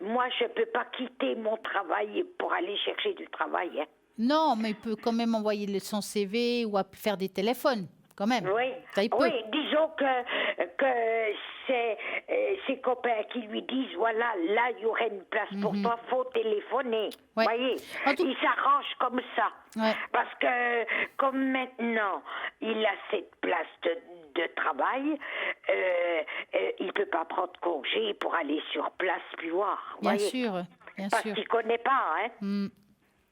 moi je peux pas quitter mon travail pour aller chercher du travail. Hein. Non, mais il peut quand même envoyer son CV ou faire des téléphones, quand même. Oui, Ça, il peut. oui, disons que c'est ses copains qui lui disent, voilà, là, il y aurait une place pour toi, faut téléphoner. Ouais. Voyez, il s'arrange comme ça. Ouais. Parce que, comme maintenant, il a cette place de travail, il ne peut pas prendre congé pour aller sur place puis voir. Bien voyez. sûr. Parce qu'il ne connaît pas, hein.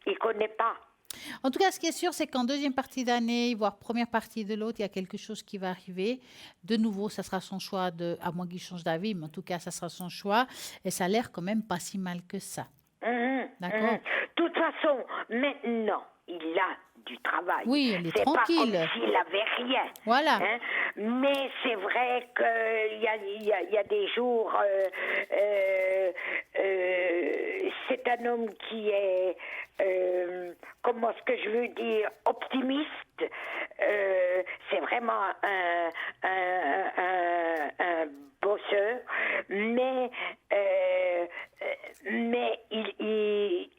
Il ne connaît pas. En tout cas, ce qui est sûr, c'est qu'en deuxième partie d'année, voire première partie de l'autre, il y a quelque chose qui va arriver. De nouveau, ça sera son choix, à moins qu'il change d'avis, mais en tout cas, ça sera son choix. Et ça a l'air quand même pas si mal que ça. D'accord. De toute façon, maintenant, il a du travail. Oui, il est c'est tranquille. C'est pas comme s'il n'avait rien. Voilà. Hein? Mais c'est vrai qu'il y a des jours... c'est un homme qui est... comment est-ce que je veux dire, optimiste. C'est vraiment un bosseur, mais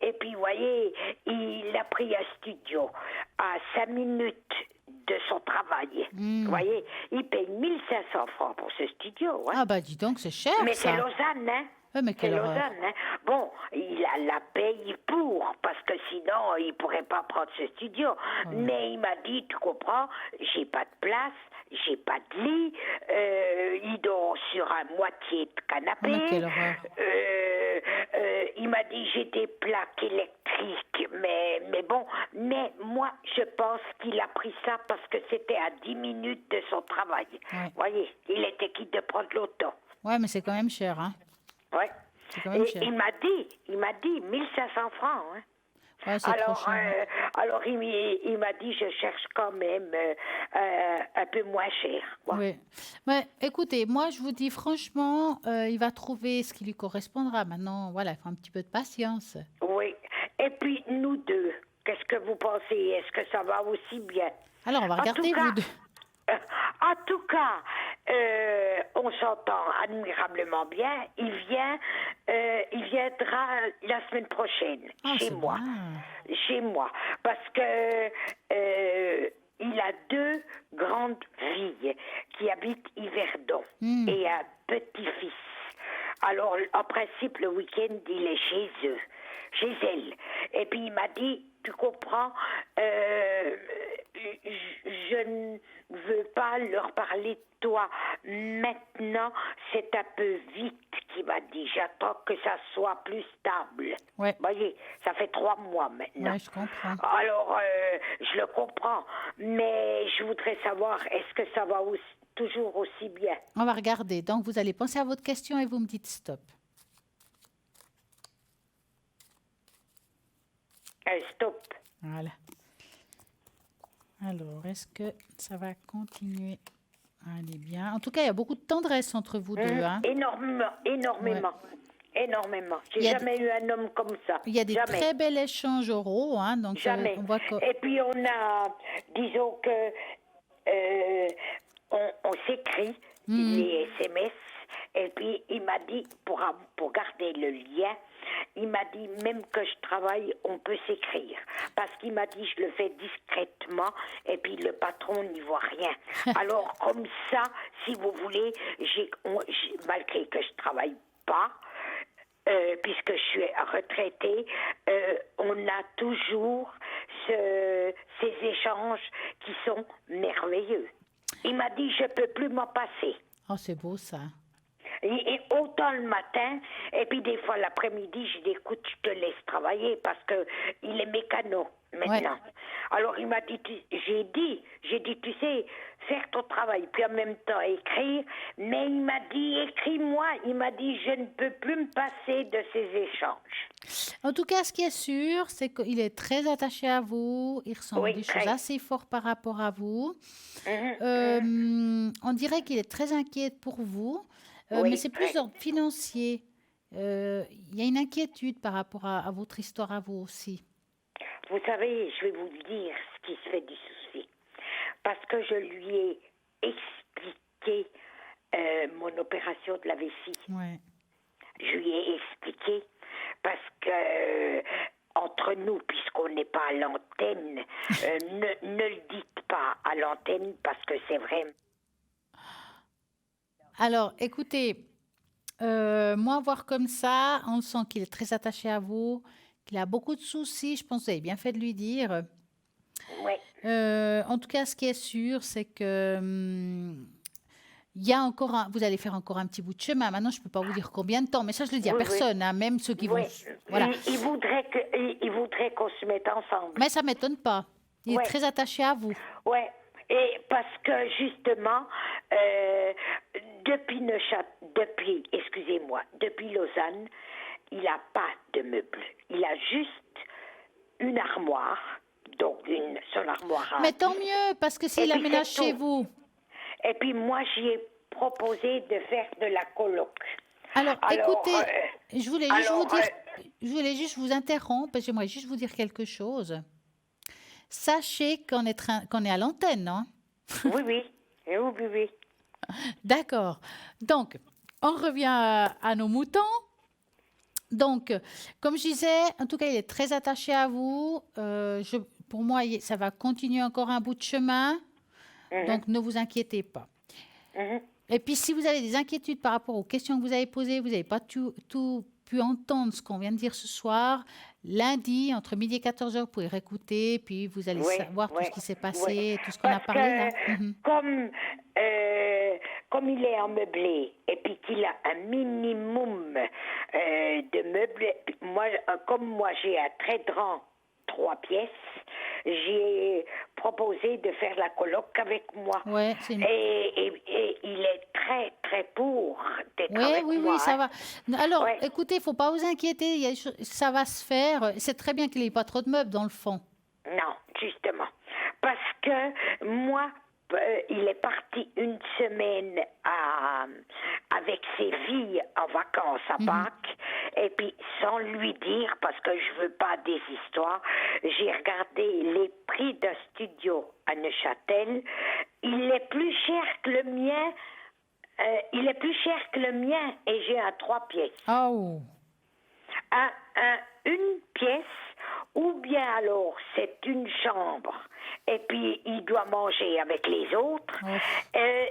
et puis, vous voyez, il a pris un studio à 5 minutes de son travail. Vous voyez, il paye 1500 francs pour ce studio. Hein. Ah bah dis donc, c'est cher Mais ça. c'est Lausanne, hein. Ouais, mais C'est quelle horreur. Lausanne, hein. Bon, il a la paye pour, parce que sinon, il pourrait pas prendre ce studio. Mais il m'a dit, tu comprends, j'ai pas de place, j'ai pas de lit, il dort sur un moitié de canapé. Mais quelle horreur. Il m'a dit, j'ai des plaques électriques, mais bon, mais moi, je pense qu'il a pris ça parce que c'était à 10 minutes de son travail. Ouais. Vous voyez, il était quitte de prendre l'auto. Ouais, mais c'est quand même cher, hein. Ouais. C'est quand même Et cher. il m'a dit 1500 francs. Hein. Ouais, c'est trop cher. Alors il m'a dit, je cherche quand même un peu moins cher. Quoi. Oui. Mais écoutez, moi, je vous dis franchement, il va trouver ce qui lui correspondra. Maintenant, voilà, il faut un petit peu de patience. Oui. Et puis, nous deux, qu'est-ce que vous pensez? Est-ce que ça va aussi bien? Alors, on va En regarder, tout cas, vous deux. En tout cas, on s'entend admirablement bien. Il viendra la semaine prochaine Ah, chez c'est moi. bien. Chez moi. Parce que il a 2 grandes filles qui habitent Yverdon et un petit-fils. Alors, en principe, le week-end, il est chez eux, chez elle. Et puis, il m'a dit, tu comprends, je ne veux pas leur parler de toi. Maintenant, c'est un peu vite qu'il m'a dit. J'attends que ça soit plus stable. Ouais. Voyez, ça fait 3 mois maintenant. Ouais, je comprends. Alors, je le comprends. Mais je voudrais savoir, est-ce que ça va toujours aussi bien? On va regarder. Donc, vous allez penser à votre question et vous me dites stop. Stop. Voilà. Alors, est-ce que ça va continuer à aller bien? En tout cas, il y a beaucoup de tendresse entre vous deux. Hein. Énormément. J'ai Il y a jamais eu un homme comme ça. Il y a des Jamais. très bels échanges oraux. Hein, donc, Jamais. on voit que... Et puis on a, disons que, on s'écrit les SMS. Et puis il m'a dit, pour garder le lien, il m'a dit même que je travaille, on peut s'écrire. Parce qu'il m'a dit, je le fais discrètement, et puis le patron n'y voit rien. Alors comme ça, si vous voulez, malgré que je travaille pas, puisque je suis retraitée, on a toujours ces échanges qui sont merveilleux. Il m'a dit, je peux plus m'en passer. Oh, c'est beau ça. Et autant le matin, et puis des fois l'après-midi, je dis, écoute, je te laisse travailler parce que il est mécano maintenant. Ouais. Alors il m'a dit, j'ai dit, tu sais, faire ton travail, puis en même temps écrire, mais il m'a dit, écris-moi, il m'a dit, je ne peux plus me passer de ces échanges. En tout cas, ce qui est sûr, c'est qu'il est très attaché à vous, il ressent des choses assez fortes par rapport à vous. On dirait qu'il est très inquiet pour vous. Mais c'est plus financier. Il y a une inquiétude par rapport à votre histoire à vous aussi. Vous savez, je vais vous dire ce qui se fait du souci. Parce que je lui ai expliqué mon opération de la vessie. Ouais. Je lui ai expliqué parce que entre nous, puisqu'on n'est pas à l'antenne, ne le dites pas à l'antenne parce que c'est vrai. Alors, écoutez, moi, voir comme ça, on sent qu'il est très attaché à vous, qu'il a beaucoup de soucis. Je pense que vous avez bien fait de lui dire. Oui. En tout cas, ce qui est sûr, c'est que il y a encore vous allez faire encore un petit bout de chemin. Maintenant, je ne peux pas vous dire combien de temps, mais ça, je le dis à personne, hein, même ceux qui vont... Voilà. Il voudrait qu'on se mette ensemble. Mais ça ne m'étonne pas. Il est très attaché à vous. Oui. Et parce que justement, depuis Lausanne, il n'a pas de meubles. Il a juste une armoire, donc son armoire. Mais tant mieux, parce que s'il aménage chez vous. Et puis moi, j'y ai proposé de faire de la coloc. Alors écoutez, je voulais juste vous interrompre, j'aimerais juste vous dire quelque chose. Sachez qu'on est à l'antenne, non? Oui. D'accord. Donc, on revient à nos moutons. Donc, comme je disais, en tout cas, il est très attaché à vous. Pour moi, ça va continuer encore un bout de chemin. Donc, ne vous inquiétez pas. Et puis, si vous avez des inquiétudes par rapport aux questions que vous avez posées, vous n'avez pas tout pu entendre ce qu'on vient de dire ce soir, lundi, entre midi et 14h, vous pouvez réécouter, puis vous allez savoir tout ce qui s'est passé, tout ce qu'on a Parce parlé là. Comme il est en meublé et puis qu'il a un minimum de meubles, comme moi j'ai un très grand 3 pièces, j'ai proposé de faire la coloc avec moi. Ouais, et il est très très pour d'être avec moi. Oui, ça va. Alors, écoutez, il ne faut pas vous inquiéter, ça va se faire. C'est très bien qu'il n'y ait pas trop de meubles dans le fond. Non, justement. Parce que moi, il est parti une semaine avec ses filles en vacances à Pâques, et puis sans lui dire, parce que je veux pas des histoires, j'ai regardé les prix d'un studio à Neuchâtel. Il est plus cher que le mien. Et j'ai un 3 pièces. Oh. Une pièce, ou bien alors c'est une chambre et puis il doit manger avec les autres,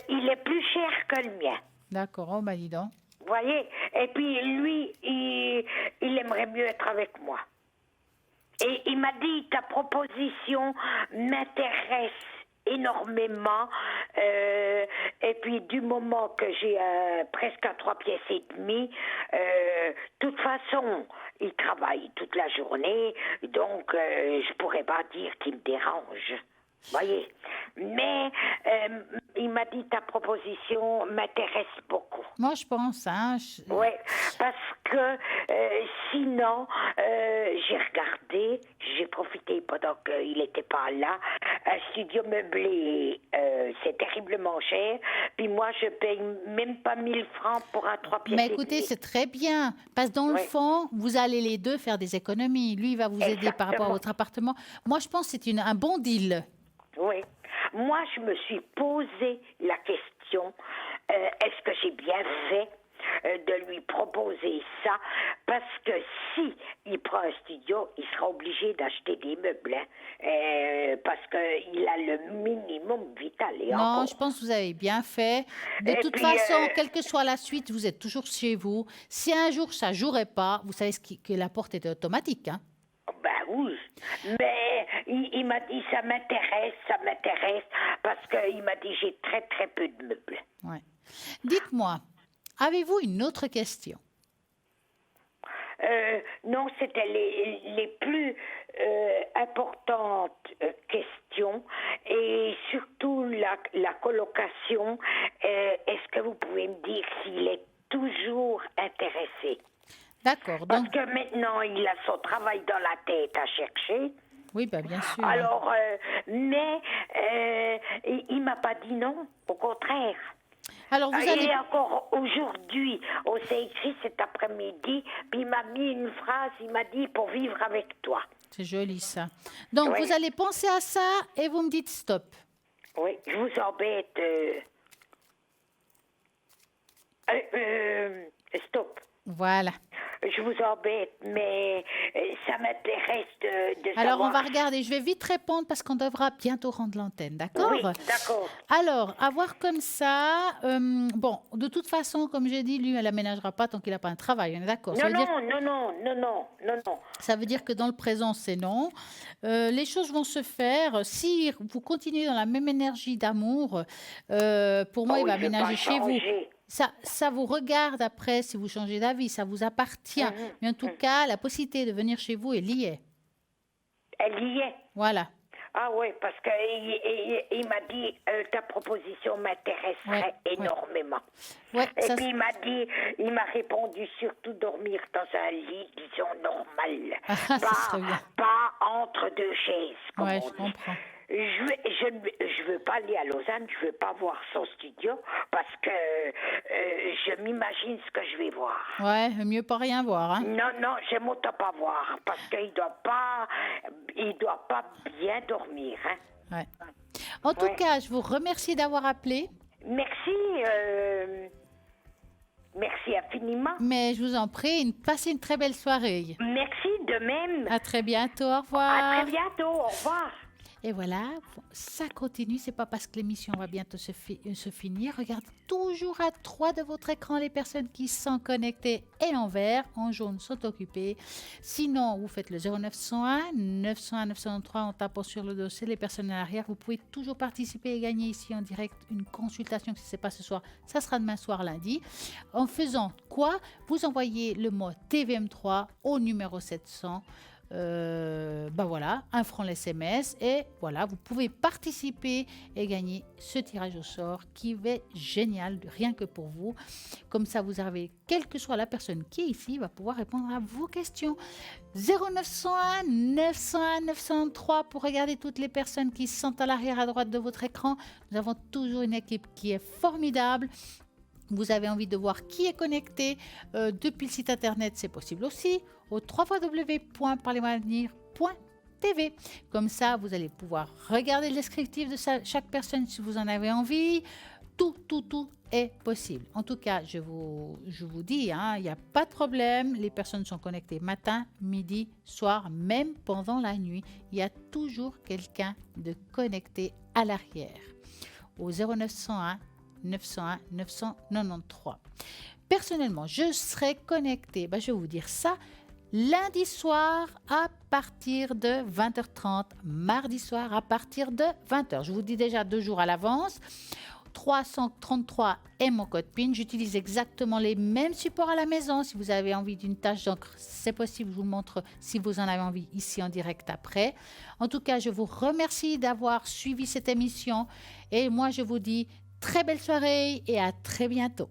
il est plus cher que le mien. D'accord, oh bah dis donc. Vous voyez? Et puis lui, il aimerait mieux être avec moi. Et il m'a dit, ta proposition m'intéresse énormément, et puis du moment que j'ai presque un 3 pièces et demi, de toute façon il travaille toute la journée, donc je pourrais pas dire qu'il me dérange, voyez. Mais il m'a dit, ta proposition m'intéresse beaucoup. Moi je pense, hein. Oui, parce que sinon, j'ai regardé, j'ai profité pendant qu'il n'était pas là, un studio meublé, c'est terriblement cher, puis moi je paye même pas 1000 francs pour un 3 pièces. Mais écoutez, c'est très bien, parce que dans le fond, vous allez les deux faire des économies. Lui, il va vous aider par rapport à votre appartement. Moi, je pense que c'est un bon deal. Oui. Moi, je me suis posé la question, est-ce que j'ai bien fait de lui proposer ça, parce que si il prend un studio, il sera obligé d'acheter des meubles, parce qu'il a le minimum vital. Et non, encore. je pense que vous avez bien fait. De toute façon, quelle que soit la suite, vous êtes toujours chez vous. Si un jour ça ne jouerait pas, vous savez que la porte est automatique, hein? Ben oui, mais il m'a dit ça m'intéresse, parce qu'il m'a dit j'ai très très peu de meubles. Ouais. Dites-moi, avez-vous une autre question? Non, c'était les plus importantes questions, et surtout la colocation. Est-ce que vous pouvez me dire s'il est toujours intéressé? D'accord. Parce que maintenant, il a son travail dans la tête à chercher. Oui, ben bien sûr. Alors, mais il m'a pas dit non, au contraire. Alors, vous allez... Et encore aujourd'hui, on s'est écrit cet après-midi, puis il m'a mis une phrase, il m'a dit, pour vivre avec toi. C'est joli ça. Donc, vous allez penser à ça et vous me dites stop. Oui, je vous embête. Stop. Voilà. Je vous embête, mais ça m'intéresse de Alors, savoir... on va regarder. Je vais vite répondre parce qu'on devra bientôt rendre l'antenne, d'accord? Oui, d'accord. Alors, à voir comme ça... bon, de toute façon, comme j'ai dit, lui, elle n'aménagera pas tant qu'il n'a pas un travail. On est d'accord? Non. Ça veut dire que dans le présent, c'est non. Les choses vont se faire. Si vous continuez dans la même énergie d'amour, pour moi, il va aménager chez vous. Ça vous regarde après si vous changez d'avis, ça vous appartient. Mais en tout cas, la possibilité de venir chez vous, elle y est. Elle y est. Voilà. Ah oui, parce qu'il m'a dit, ta proposition m'intéresserait énormément. Ouais, et puis il m'a répondu surtout dormir dans un lit, disons, normal. Pas entre deux chaises, comme on dit. Je comprends. Je veux pas aller à Lausanne, je veux pas voir son studio, parce que je m'imagine ce que je vais voir. Ouais, mieux pas rien voir, hein. Non, j'aime autant pas voir, parce qu'il doit pas bien dormir, hein. Ouais. En tout cas, je vous remercie d'avoir appelé. Merci. Merci infiniment. Mais je vous en prie, passez une très belle soirée. Merci de même. À très bientôt, au revoir. À très bientôt, au revoir. Et voilà, ça continue, c'est pas parce que l'émission va bientôt se finir. Regardez toujours à droite de votre écran les personnes qui sont connectées et en vert, en jaune sont occupées. Sinon, vous faites le 0901 901 903 en tapant sur le dossier les personnes à l'arrière. Vous pouvez toujours participer et gagner ici en direct une consultation. Si ce n'est pas ce soir, ça sera demain soir lundi. En faisant quoi? Vous envoyez le mot TVM3 au numéro 700. Voilà, 1 franc l'SMS et voilà, vous pouvez participer et gagner ce tirage au sort qui est génial, rien que pour vous. Comme ça, vous avez, quelle que soit la personne qui est ici, va pouvoir répondre à vos questions. 0901 901 903 pour regarder toutes les personnes qui sont à l'arrière à droite de votre écran. Nous avons toujours une équipe qui est formidable. Vous avez envie de voir qui est connecté depuis le site internet, c'est possible aussi, au www.parlez-moi-d'avenir.tv. Comme ça, vous allez pouvoir regarder le descriptif de chaque personne si vous en avez envie. Tout est possible. En tout cas, je vous dis, il n'y a pas de problème. Les personnes sont connectées matin, midi, soir, même pendant la nuit. Il y a toujours quelqu'un de connecté à l'arrière. Au 0901 901 993. Personnellement, je serai connectée, je vais vous dire ça, lundi soir à partir de 20h30, mardi soir à partir de 20h. Je vous dis déjà 2 jours à l'avance. 333 est mon code PIN. J'utilise exactement les mêmes supports à la maison. Si vous avez envie d'une tâche d'encre, c'est possible. Je vous montre si vous en avez envie ici en direct après. En tout cas, je vous remercie d'avoir suivi cette émission et moi, je vous dis très belle soirée et à très bientôt.